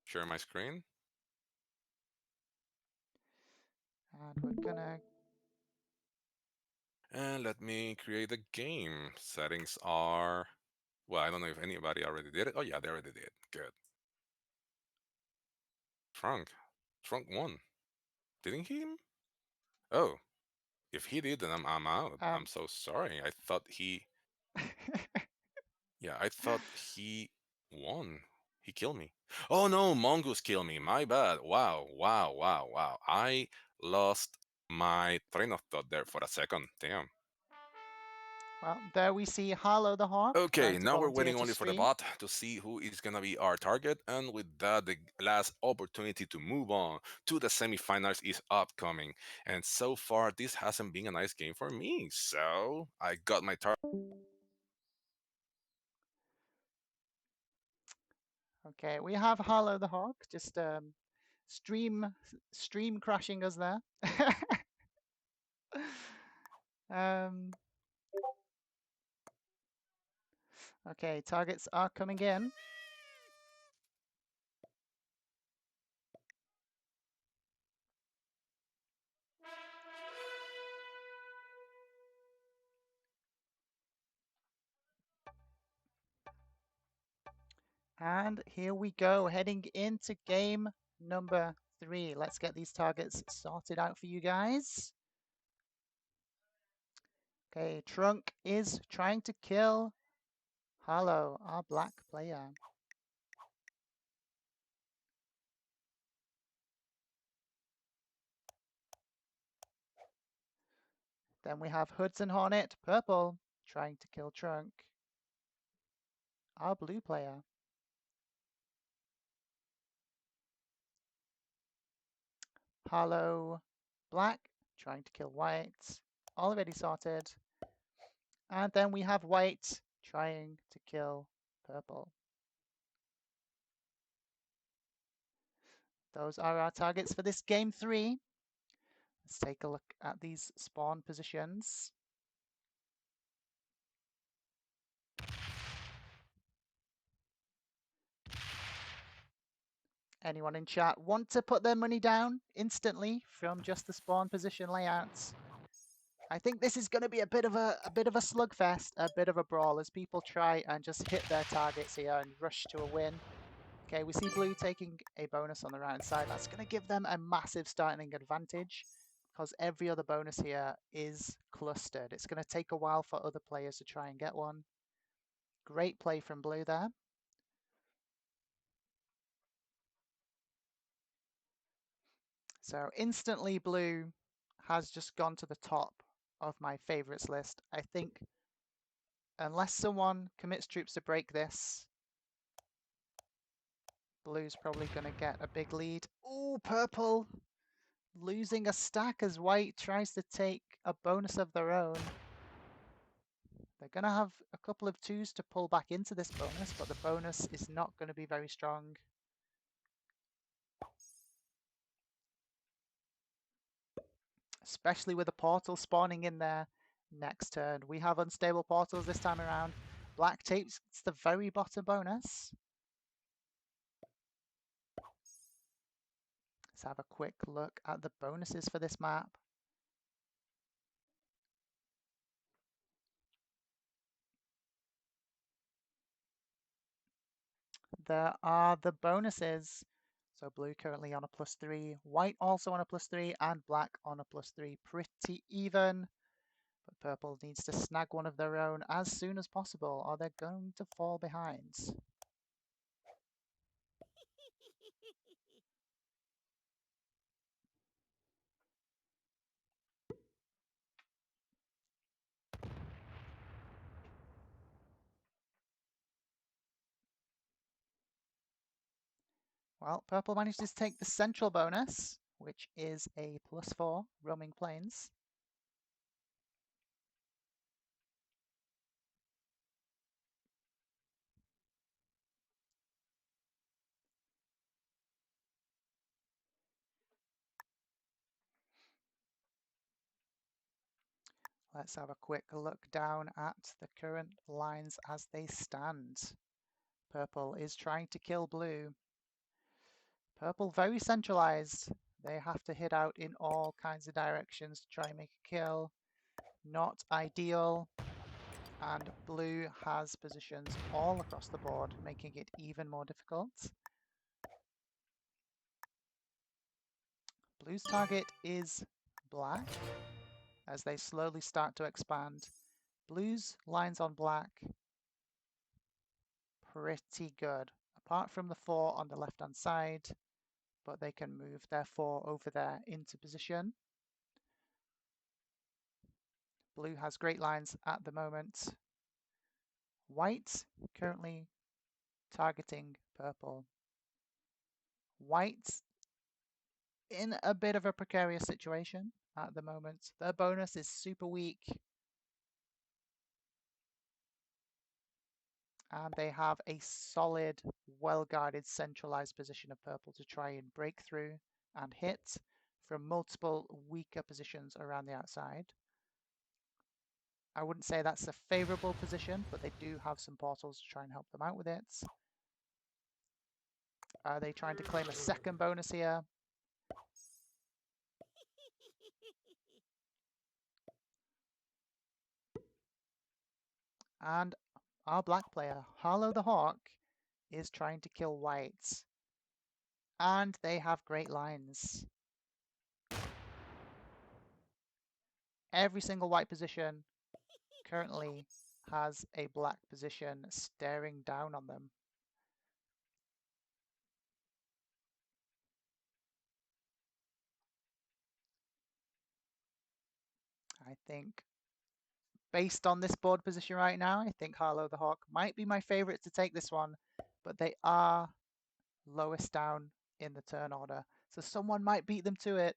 share my screen. And we're gonna... And let me create a game. Settings are... Well, I don't know if anybody already did it. Oh yeah, they already did. Good. Trunk won. Didn't he? Oh, if he did, then I'm out. I'm so sorry. I thought he... Yeah, I thought he won. He killed me. Oh no, Mongoose killed me. My bad. Wow. I lost my train of thought there for a second. Damn. Well, there we see Harlow the Hawk. Okay, now we're volunteer waiting to only for the stream. bot to see who is gonna be our target, and with that, the last opportunity to move on to the semifinals is upcoming. And so far, this hasn't been a nice game for me. So I got my target. Okay, we have Harlow the Hawk just stream crashing us there. Okay, targets are coming in. And here we go, heading into game number 3. Let's get these targets sorted out for you guys. Okay, Trunk is trying to kill Harlow, our black player. Then we have Hudson Hornet, purple, trying to kill Trunk, our blue player. Harlow, black, trying to kill white, already sorted. And then we have white trying to kill purple. Those are our targets for this game 3. Let's take a look at these spawn positions. Anyone in chat want to put their money down instantly from just the spawn position layouts? I think this is going to be a bit of a slugfest, a bit of a brawl as people try and just hit their targets here and rush to a win. Okay, we see blue taking a bonus on the right hand side. That's going to give them a massive starting advantage because every other bonus here is clustered. It's going to take a while for other players to try and get one. Great play from blue there. So instantly blue has just gone to the top of my favorites list. I think unless someone commits troops to break this, blue's probably going to get a big lead. Ooh, purple losing a stack as white tries to take a bonus of their own. They're going to have a couple of twos to pull back into this bonus, but the bonus is not going to be very strong. Especially with the portal spawning in there next turn. We have unstable portals this time around. Black takes the very bottom bonus. Let's have a quick look at the bonuses for this map. There are the bonuses. So blue currently on a +3, white also on a +3, and black on a +3. Pretty even, but purple needs to snag one of their own as soon as possible, or they're going to fall behind. Well, purple manages to take the central bonus, which is a +4 roaming planes. Let's have a quick look down at the current lines as they stand. Purple is trying to kill blue. Purple very centralized. They have to hit out in all kinds of directions to try and make a kill. Not ideal. And blue has positions all across the board, making it even more difficult. Blue's target is black as they slowly start to expand. Blue's lines on black, pretty good. Apart from the 4 on the left-hand side, but they can move their 4 over there into position. Blue has great lines at the moment. White currently targeting purple. White in a bit of a precarious situation at the moment. Their bonus is super weak. And they have a solid, well-guarded, centralized position of purple to try and break through and hit from multiple weaker positions around the outside. I wouldn't say that's a favorable position, but they do have some portals to try and help them out with it. Are they trying to claim a second bonus here? And our black player, Harlow the Hawk, is trying to kill white. And they have great lines. Every single white position currently has a black position staring down on them. I think based on this board position right now, I think Harlow the Hawk might be my favorite to take this one, but they are lowest down in the turn order. So someone might beat them to it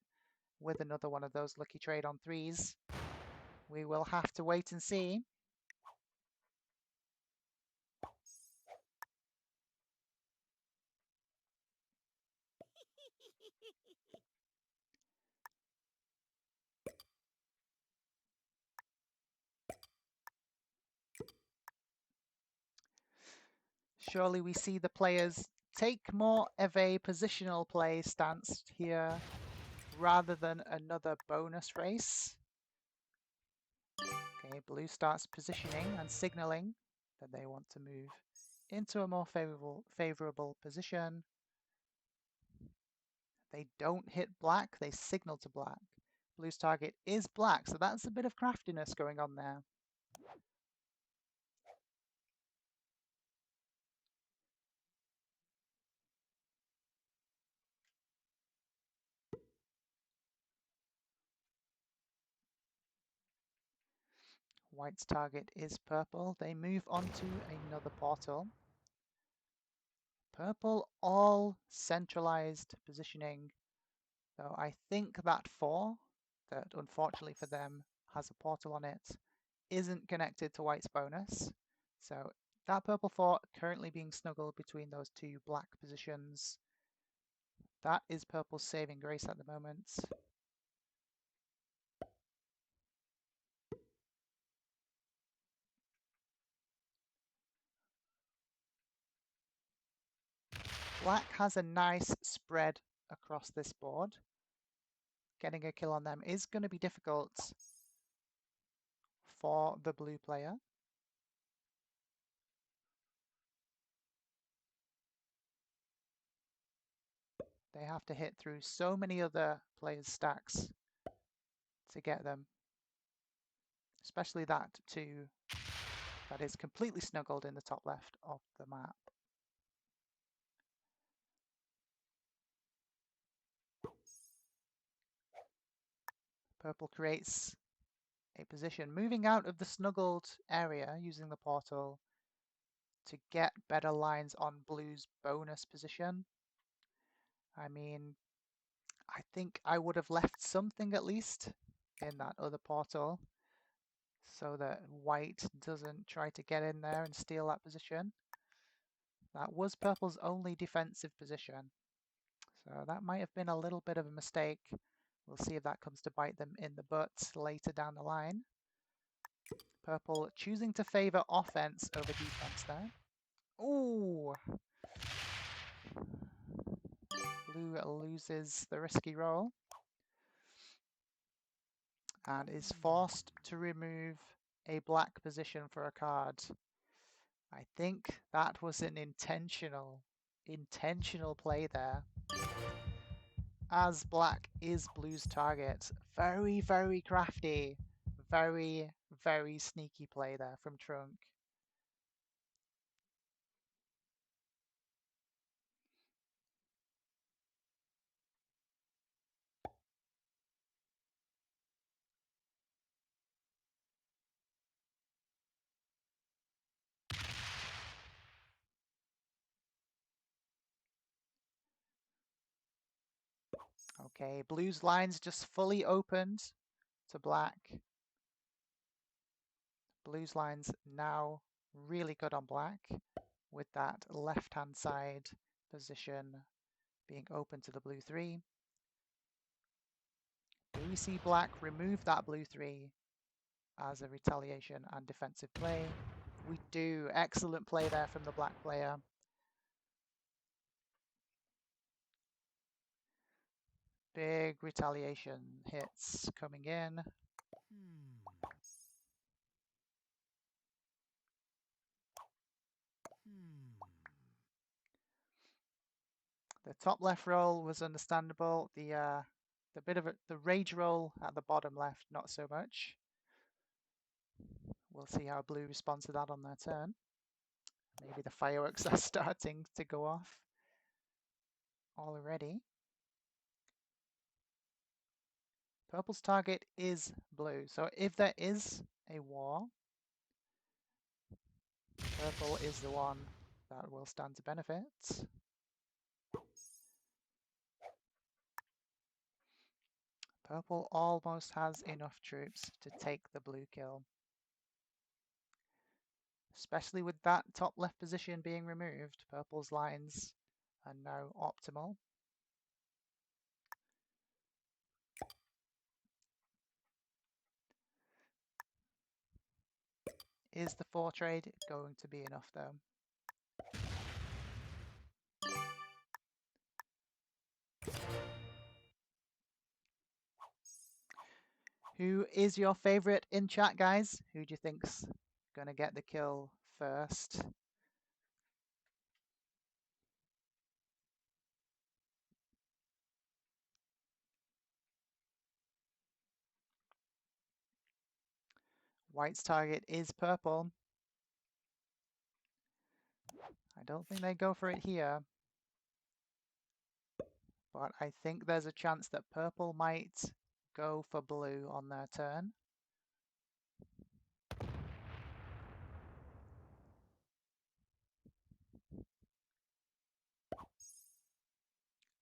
with another one of those lucky trade on 3s. We will have to wait and see. Surely we see the players take more of a positional play stance here rather than another bonus race. Okay, blue starts positioning and signaling that they want to move into a more favorable position. They don't hit black, they signal to black. Blue's target is black, so that's a bit of craftiness going on there. White's target is purple. They move on to another portal. Purple all centralized positioning, though I think that 4, that unfortunately for them has a portal on it, isn't connected to white's bonus. So that purple 4 currently being snuggled between those 2 black positions. That is purple's saving grace at the moment. Black has a nice spread across this board. Getting a kill on them is going to be difficult for the blue player. They have to hit through so many other players' stacks to get them. Especially that 2 that is completely snuggled in the top left of the map. Purple creates a position moving out of the snuggled area using the portal to get better lines on blue's bonus position. I mean, I think I would have left something at least in that other portal so that white doesn't try to get in there and steal that position. That was purple's only defensive position. So that might have been a little bit of a mistake. We'll see if that comes to bite them in the butt later down the line. Purple choosing to favor offense over defense there. Ooh! Blue loses the risky roll and is forced to remove a black position for a card. I think that was an intentional play there, as black is blue's target. Very, very crafty. Very, very sneaky play there from Trunk. Okay, blue's lines just fully opened to black. Blue's lines now really good on black with that left-hand side position being open to the blue 3. Do we see black remove that blue 3 as a retaliation and defensive play? We do. Excellent play there from the black player. Big retaliation hits coming in. The top left roll was understandable. The bit of the rage roll at the bottom left, not so much. We'll see how blue responds to that on their turn. Maybe the fireworks are starting to go off already. Purple's target is blue, so if there is a war, purple is the one that will stand to benefit. Purple almost has enough troops to take the blue kill. Especially with that top left position being removed, purple's lines are now optimal. Is the 4 trade going to be enough though? Who is your favorite in chat, guys? Who do you think's going to get the kill first? White's target is purple. I don't think they go for it here. But I think there's a chance that purple might go for blue on their turn.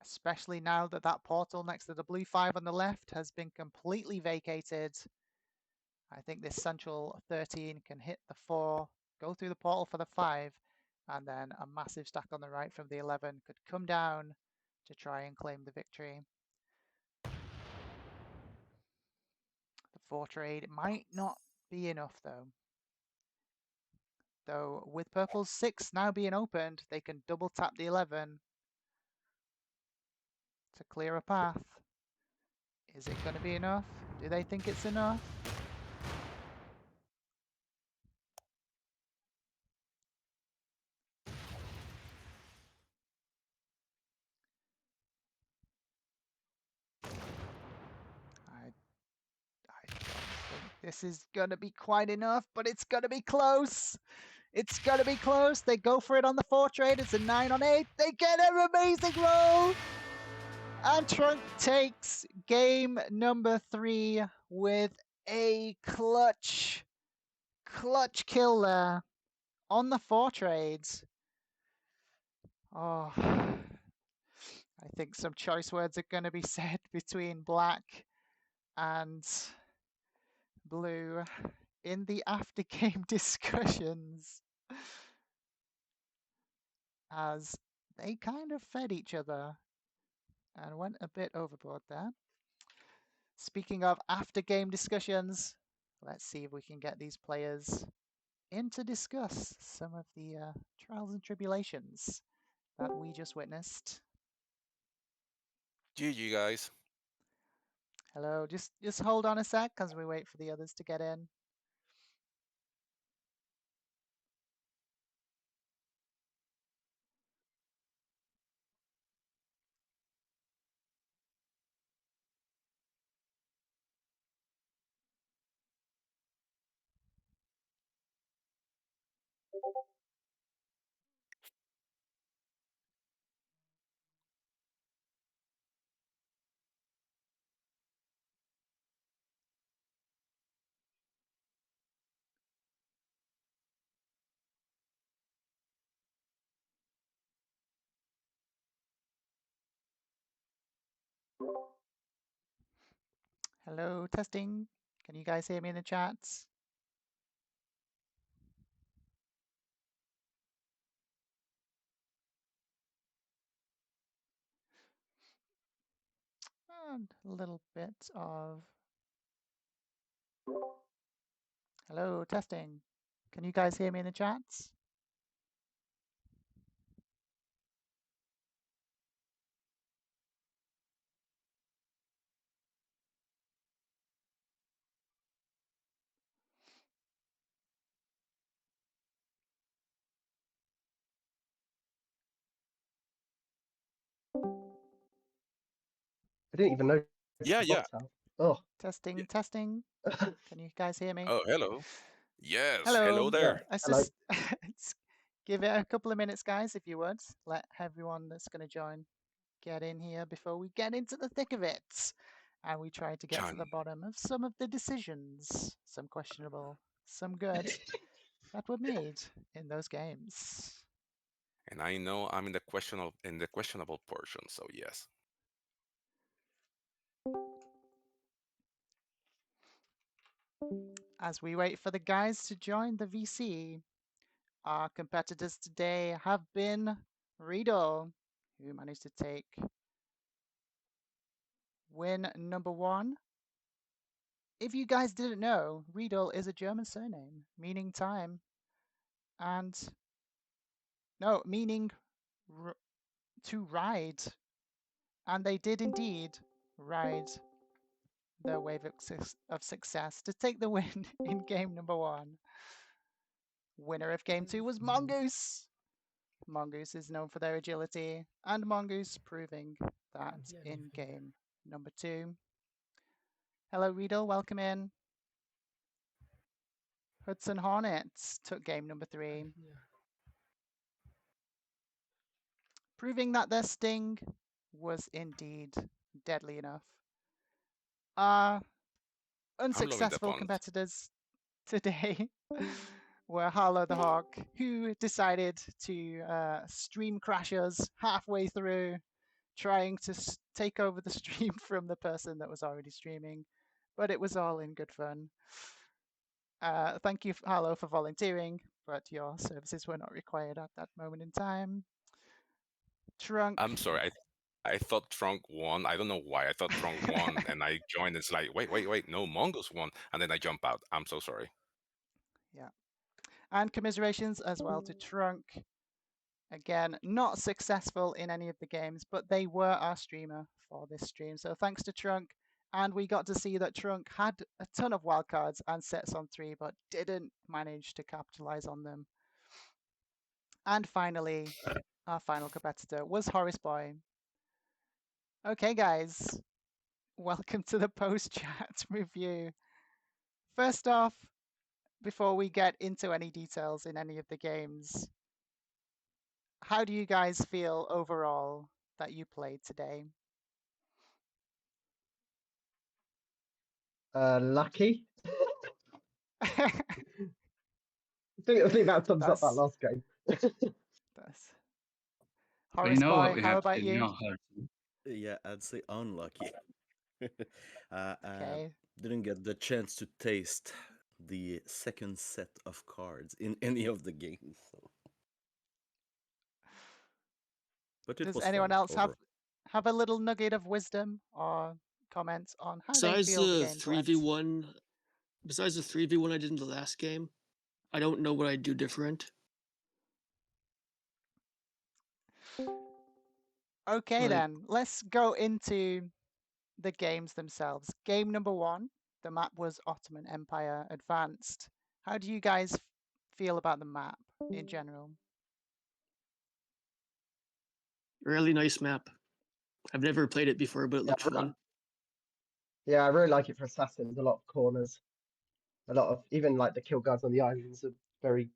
Especially now that that portal next to the blue 5 on the left has been completely vacated. I think this central 13 can hit the 4, go through the portal for the 5, and then a massive stack on the right from the 11 could come down to try and claim the victory. The 4 trade might not be enough though. Though with purple's 6 now being opened, they can double tap the 11 to clear a path. Is it going to be enough? Do they think it's enough? This is going to be quite enough, but it's going to be close. It's going to be close. They go for it on the 4 trade. It's a 9 on 8. They get an amazing roll. And Trunk takes game number 3 with a clutch kill there on the 4 trades. Oh, I think some choice words are going to be said between black and blue in the after game discussions, as they kind of fed each other and went a bit overboard there. Speaking of after game discussions, let's see if we can get these players in to discuss some of the trials and tribulations that we just witnessed. GG, guys. Hello, just hold on a sec as we wait for the others to get in. Hello, testing. Can you guys hear me in the chats? And a little bit of... Hello, testing. Can you guys hear me in the chats? I didn't even know. Yeah. Oh. Testing, testing. Can you guys hear me? Oh, hello. Yes, hello Hello. there. Let's Hello. just give it a couple of minutes, guys, if you would. Let everyone that's going to join get in here before we get into the thick of it. And we try to get to Chan. the bottom of some of the decisions, some questionable, some good, that were made in those games. And I know I'm in the questionable portion, so yes. As we wait for the guys to join the VC, our competitors today have been Riedel, who managed to take win number 1. If you guys didn't know, Riedel is a German surname meaning time, and no, meaning to ride. And they did indeed ride their wave of success to take the win in game number 1. Winner of game 2 was Mongoose. Mongoose is known for their agility, and Mongoose proving that in game number 2. Hello, Riedel, welcome in. Hudson Hornets took game number 3, proving that their sting was indeed deadly enough. Our I'm loving the unsuccessful puns. competitors today were Harlow the Hawk, who decided to stream crash us halfway through, trying to take over the stream from the person that was already streaming, but it was all in good fun. Thank you, Harlow, for volunteering, but your services were not required at that moment in time. Trunk. I'm sorry. I thought Trunk won. I don't know why. I thought Trunk won, and I joined. It's like, wait. No, Mongoose won, and then I jump out. I'm so sorry. Yeah. And commiserations as well to Trunk. Again, not successful in any of the games, but they were our streamer for this stream. So thanks to Trunk. And we got to see that Trunk had a ton of wildcards and sets on 3, but didn't manage to capitalize on them. And finally, our final competitor was Horace Boy. Okay, guys, welcome to the post-chat review First off, before we get into any details in any of the games, how do you guys feel overall that you played today? Lucky. I think that sums up that that's last game. that's But you Horace know what Boy. we How have to about do you? now, Hudson? Yeah, I'd say unlucky. Okay. Didn't get the chance to taste the second set of cards in any of the games. So. But it Does was anyone fun else overall. have a little nugget of wisdom or comments on how they Besides feel the the games went? 3v1, besides the 3v1 I did in the last game, I don't know what I'd do different. Okay, Like, then let's go into the games themselves. Game number 1, the map was Ottoman Empire Advanced. How do you guys feel about the map in general? really nice map. I've never played it before, but it Yeah, looked fun. Yeah, I really like it for assassins. A lot of corners, a lot of even like the kill guards on the islands are very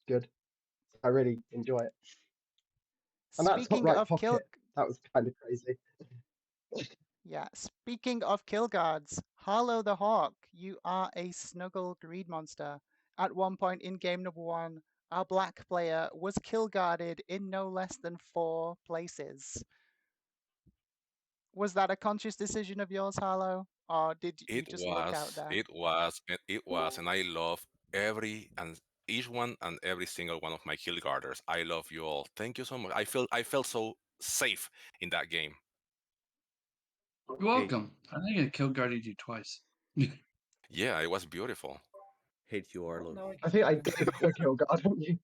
good. I really enjoy it. And that top Speaking right of kill, pocket, that was kind of crazy. yeah, speaking of kill guards, Harlow the Hawk, you are a snuggle greed monster. At one point in game number 1, our black player was kill guarded in no less than 4 places. Was that a conscious decision of yours, Harlow, or did you It just luck out was, there? it was, it was, and I love every and each one and every single one of my kill guarders. I love you all. Thank you so much. I felt so safe in that game. You're welcome. I think I kill guarded you twice. Yeah, it was beautiful. Hate you, Arlo. Now I I can think I focus. gave you a kill guard, haven't you?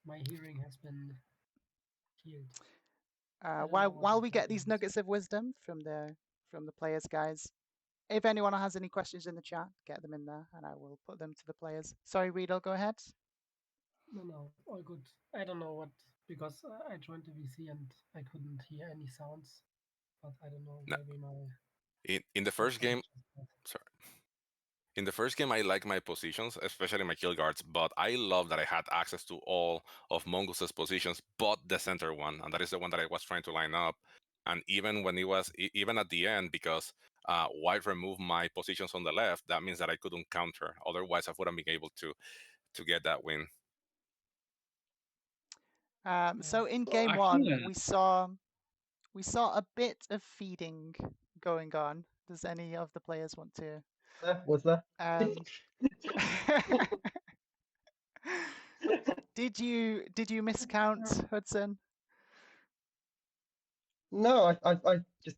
My hearing has been healed. While we get these nuggets of wisdom from the players, guys, if anyone has any questions in the chat, get them in there, and I will put them to the players. Sorry, Riedel, go ahead. No, all good. I don't know what, because I joined the VC and I couldn't hear any sounds, but I don't know, No, maybe my in the first game, sorry. In the first game, I like my positions, especially my kill guards, but I love that I had access to all of Mongus's positions, but the center one, and that is the one that I was trying to line up. And even when it was, even at the end, because White removed my positions on the left, that means that I couldn't counter. Otherwise, I wouldn't be able to get that win. So in Well, game I 1, kinda, we saw a bit of feeding going on. Does any of the players want to? Was there? Um, did you miscount, Hudson? No, I just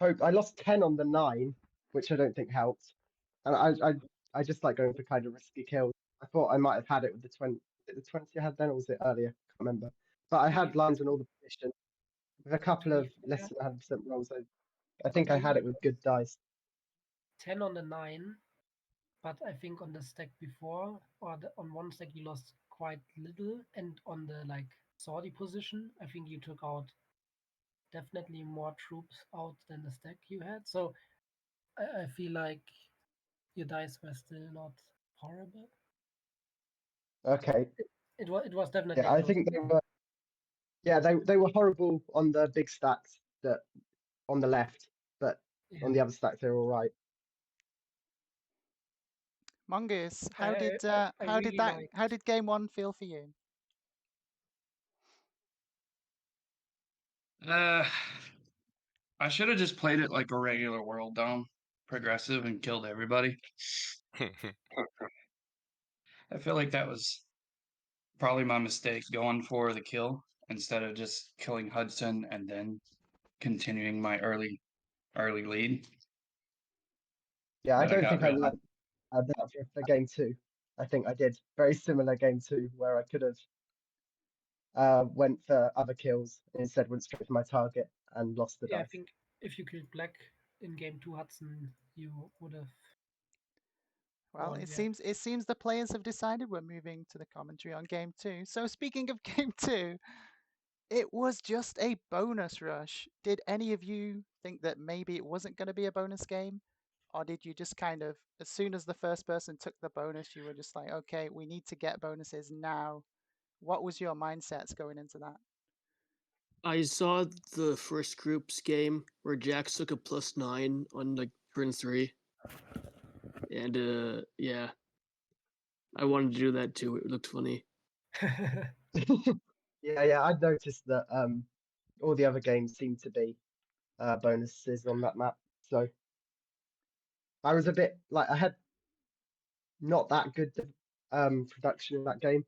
hope I lost 10 on the 9, which I don't think helped. And I just like going for kind of risky kills. I thought I might have had it with the 20. Was it the 20 I had then, or was it earlier? Can't remember. But I had lines in all the positions with a couple to of be less fair, than 100% rolls. I for think I had me, it with good dice. 10 on the 9, but I think on the stack before, or on one stack you lost quite little, and on the like sortie position, I think you took out definitely more troops out than the stack you had. So I feel like your dice were still not horrible. Okay. It was definitely Yeah, I close. think they were. Yeah, they were horrible on the big stacks that on the left, but on Yeah. the other stacks they were all right. Mongoose, I really like. how did game 1 feel for you? I should have just played it like a regular World Dome, progressive, and killed everybody. I feel like that was probably my mistake going for the kill instead of just killing Hudson and then continuing my early lead. Yeah, I But I don't got think I really learned that for game 2. I think I did very similar game 2 where I could have went for other kills and instead went straight for my target and lost the Yeah, I dice. think if you killed Black in game 2, Hudson, you would have. Well, won, it yeah. seems the players have decided we're moving to the commentary on game 2. So speaking of game 2, It was just a bonus rush. Did any of you think that maybe it wasn't going to be a bonus game? Or did you just kind of, as soon as the first person took the bonus, you were just like, okay, we need to get bonuses now? What was your mindsets going into that? I saw the first group's game where Jax took a +9 on like turn 3. And yeah, I wanted to do that too. It looked funny. Yeah, I noticed that all the other games seem to be bonuses on that map. So I was a bit like I had not that good production in that game.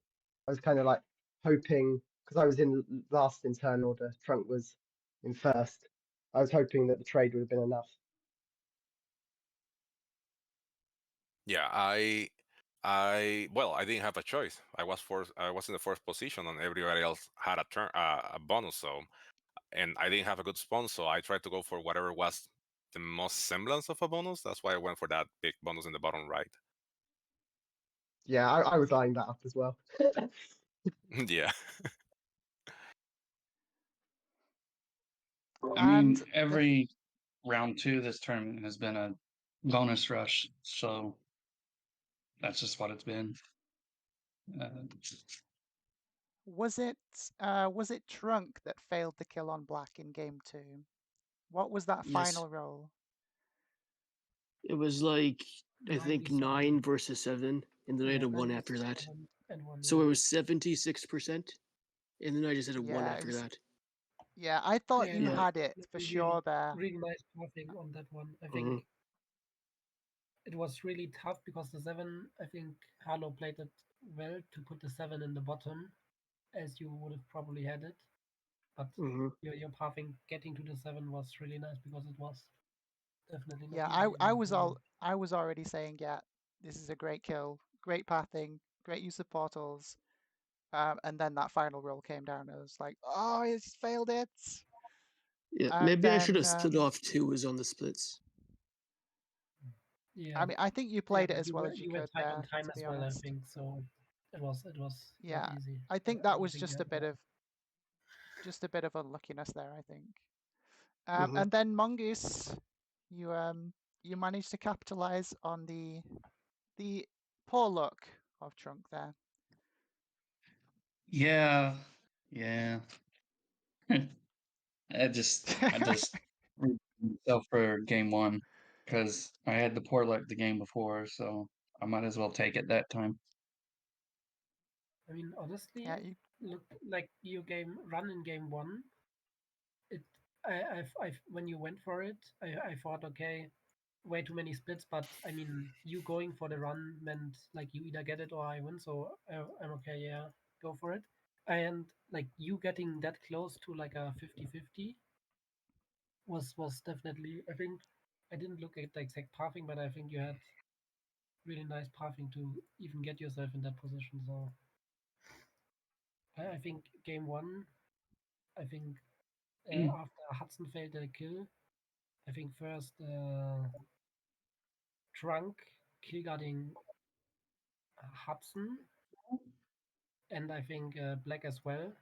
I was kind of like hoping because I was in last in turn order, Trunk was in first. I was hoping that the trade would have been enough. Yeah, well, I didn't have a choice. I was in the fourth position, and everybody else had a bonus. So, and I didn't have a good spawn, so I tried to go for whatever was the most semblance of a bonus. That's why I went for that big bonus in the bottom right. Yeah, I was eyeing that up as well. Yeah. I mean, And every round 2 this tournament has been a bonus rush, so that's just what it's been. was it Trunk that failed the kill on Black in game 2? What was that Yes. final roll? It was like, I 90 think, something. 9 versus 7, and then I had a 1 after that. 97 and 1, So yeah. it was 76%, and then I just had a 1 Yeah, it after was. that. Yeah, I thought Yeah, you Yeah. had it for really, sure there. really nice pathing on that one. I think Mhm. it was really tough because the 7, I think Harlow played it well to put the 7 in the bottom, as you would have probably had it. But Mhm. your pathing getting to the 7 was really nice because it was definitely not Yeah, easy. in my opinion. I was already saying, yeah, this is a great kill, great pathing, great use of portals. And then that final roll came down. And I was like, oh, he's failed it. Yeah, And maybe I should have then, stood off 2 as on the splits. Yeah, I mean, I think you yeah, played it but as well as you you were could tight on there, time to as be well, I honest. think. So it was not Yeah, easy. I think I that don't was think you just had more. a bit of unluckiness there, I think. Mhm. And then Mongoose, you managed to capitalize on the poor luck of Trunk there. Yeah. I just redeemed myself for game 1 because I had the poor luck the game before, so I might as well take it that time. I mean, honestly, Yeah, you, look like your game run in game 1. It I when you went for it, I thought, okay, way too many splits, but I mean, you going for the run meant like you either get it or I win, so I'm okay, yeah, go for it. And like you getting that close to like a 50-50 was definitely, I think, I didn't look at the exact pathing, but I think you had really nice pathing to even get yourself in that position. So I think game 1, I think after Hudson failed the kill, I think first Trunk killguarding Hudson, and I think Black as well.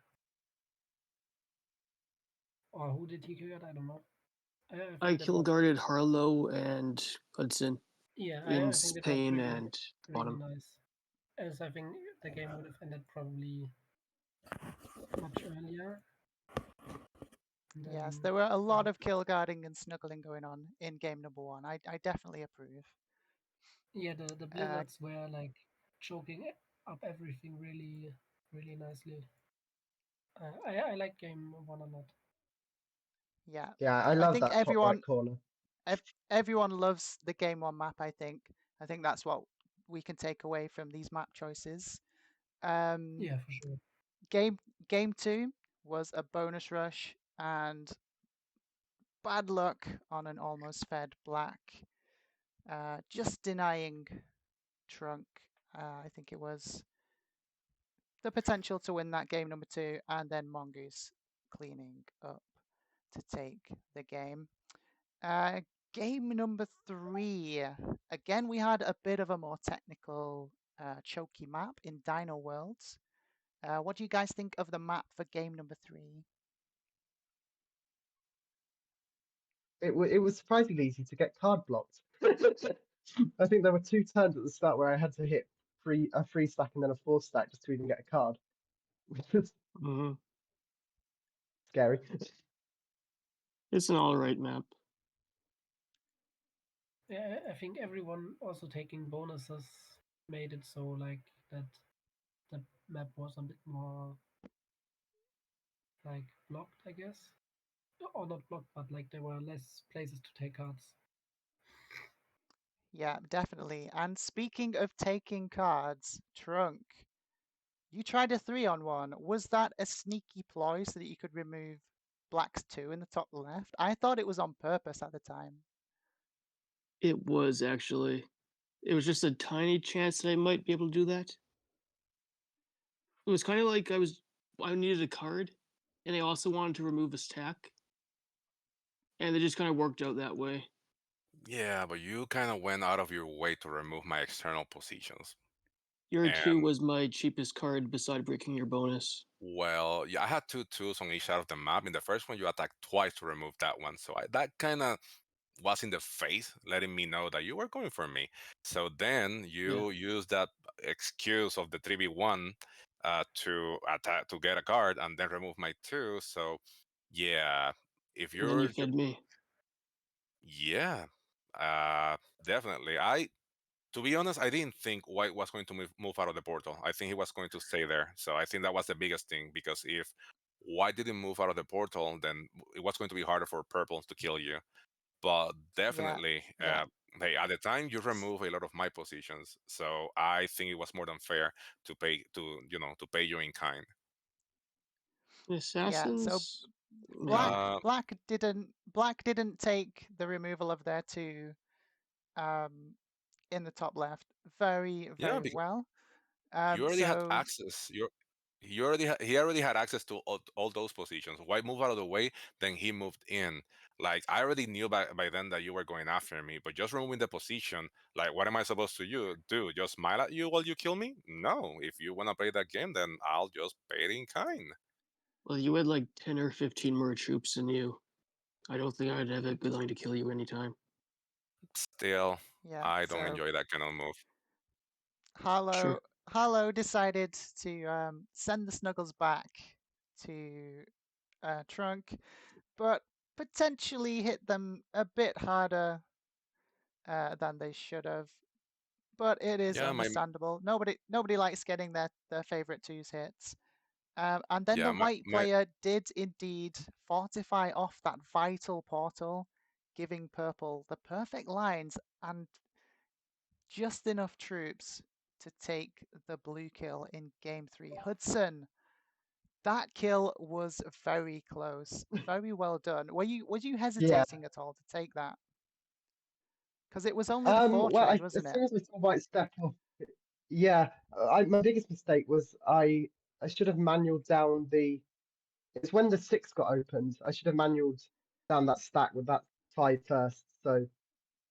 Or who did he killguard? I don't know. I I think that kill was, guarded Harlow and Hudson yeah, in I think that was Spain really, and really bottom. nice. As I think the game would have ended probably much earlier. And yes, then, there were a lot of kill guarding and snuggling going on in game number 1. I definitely approve. yeah, the blizzards were like choking up everything really, really nicely. I like game 1 a lot. Yeah, Yeah, I I love think that top right corner. everyone loves the game 1 map. I think that's what we can take away from these map choices. Um, Yeah, for sure. game 2 was a bonus rush and bad luck on an almost fed Black, just denying Trunk. I think it was the potential to win that game number 2, and then Mongoose cleaning up to take the game. Game number 3. Again, we had a bit of a more technical, choky map in Dino Worlds. What do you guys think of the map for game number 3? It was surprisingly easy to get card blocked. I think there were 2 turns at the start where I had to hit a 3 stack and then a 4 stack just to even get a card, which was Hmm. scary. It's an all right map. Yeah, I think everyone also taking bonuses made it so like that the map was a bit more like blocked, I guess. Or not blocked, but like there were less places to take cards. Yeah, definitely. And speaking of taking cards, Trunk, you tried a 3-on-1. Was that a sneaky ploy so that you could remove Black's 2 in the top left? I thought it was on purpose at the time. It was actually. It was just a tiny chance that I might be able to do that. It was kind of like I needed a card, and I also wanted to remove a stack, and it just kind of worked out that way. Yeah, but you kind of went out of your way to remove my external positions. Your 2 And was my cheapest card beside breaking your bonus. well, yeah, I had 2 2s on each side of the map. In the first one, you attacked twice to remove that one. So that kind of was in the face, letting me know that you were going for me. So then Yeah. you use that excuse of the 3v1 to attack to get a card and then remove my 2. So yeah, if And then you you're fed me. yeah, uh, definitely. To be honest, I didn't think White was going to move out of the portal. I think he was going to stay there. So I think that was the biggest thing because if White didn't move out of the portal, then it was going to be harder for Purple to kill you. But Yeah, definitely, yeah, hey, at the time you remove a lot of my positions, so I think it was more than fair to pay to pay you in kind. yeah. So Assassins. Black Yeah. Uh, Black didn't take the removal of their 2 um, in the top left very, yeah, very well. you already had So access. He already had access to all those positions. Why move out of the way? Then he moved in. Like I already knew by then that you were going after me, but just removing the position, like what am I supposed to do? Just smile at you while you kill me? No. If you wanna play that game, then I'll just pay it in kind. Well, you had like 10 or 15 more troops than you. I don't think I'd have a good line to kill you anytime. Still, yeah, I don't so enjoy that kind of move. Harlow Sure. Harlow decided to send the Snuggles back to Trunk, but potentially hit them a bit harder than they should have. But it is Yeah, understandable. Nobody likes getting their favorite 2s hits. And then yeah, the white my player did indeed fortify off that vital portal, giving purple the perfect lines and just enough troops to take the blue kill in game 3. Hudson, that kill was very close. Very well done. Were you Yeah. hesitating at all to take that? Because it was only the 4 Well, trade, wasn't as it? soon as we saw White step off, yeah, my biggest mistake was I should have manualed down the. It's when the 6 got opened. I should have manualed down that stack with that 5 first, so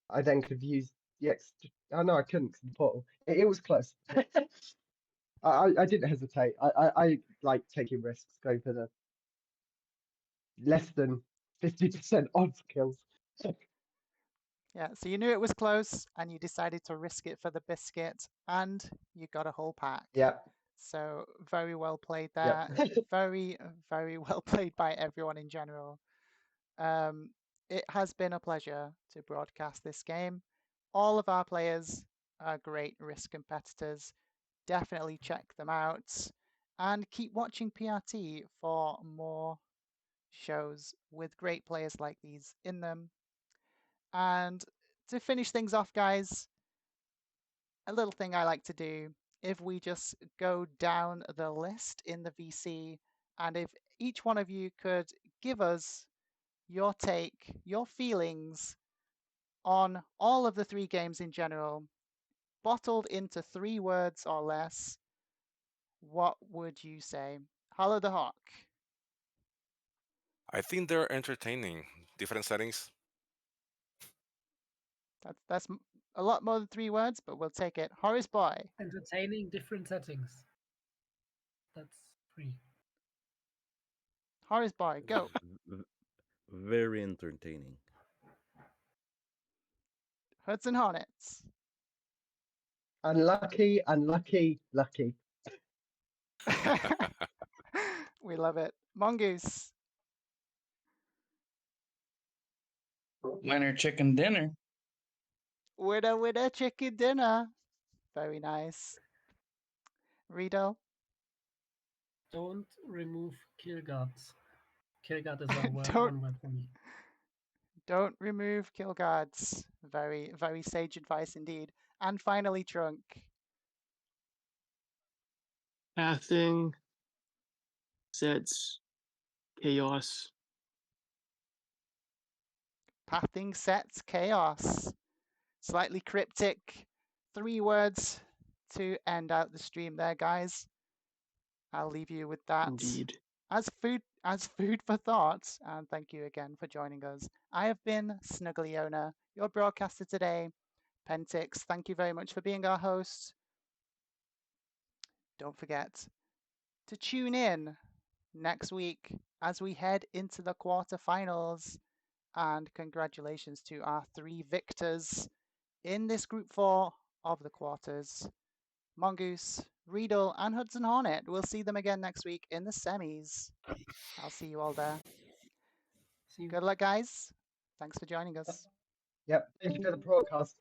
I then could have used the extra. Oh no, I couldn't because the portal. It was close. I didn't hesitate. I like taking risks, going for the less than 50% odds kills. Yeah, so you knew it was close and you decided to risk it for the biscuit and you got a whole pack. Yeah, So very well played yep. there. Very, very well played by everyone in general. Um, it has been a pleasure to broadcast this game. All of our players are great Risk competitors. Definitely check them out and keep watching PRT for more shows with great players like these in them. And to finish things off, guys, a little thing I like to do, if we just go down the list in the VC, and if each one of you could give us your take, your feelings on all of the 3 games in general, bottled into 3 words or less, what would you say? Hollow the Hawk. I think they're entertaining. Different settings. That's a lot more than 3 words, but we'll take it. Horace Boy. Entertaining different settings. that's 3. Horace Boy, go. Very entertaining. Hudson Hornets. Unlucky, unlucky, lucky. We love it. Mongoose. Winner chicken dinner. Winner, winner, chicken dinner. Very nice. Riedel. Don't remove kill guards. Kill guard is a Don't- one word for me. Don't remove kill guards. Very, very sage advice indeed. And finally, Trunk. Pathing sets chaos. Pathing sets chaos. Slightly cryptic. 3 words to end out the stream there, guys. I'll leave you with that. Indeed. As food for thought, and thank you again for joining us. I have been Leona, your broadcaster today. Pentix, thank you very much for being our host. Don't forget to tune in next week as we head into the quarterfinals. And congratulations to our 3 victors in this group 4 of the quarters. Mongoose, Riedel, and Hudson Hornet. We'll see them again next week in the semis. I'll see you all there. See you. Good luck, guys. Thanks for joining us. Yep. Thank you for the broadcast.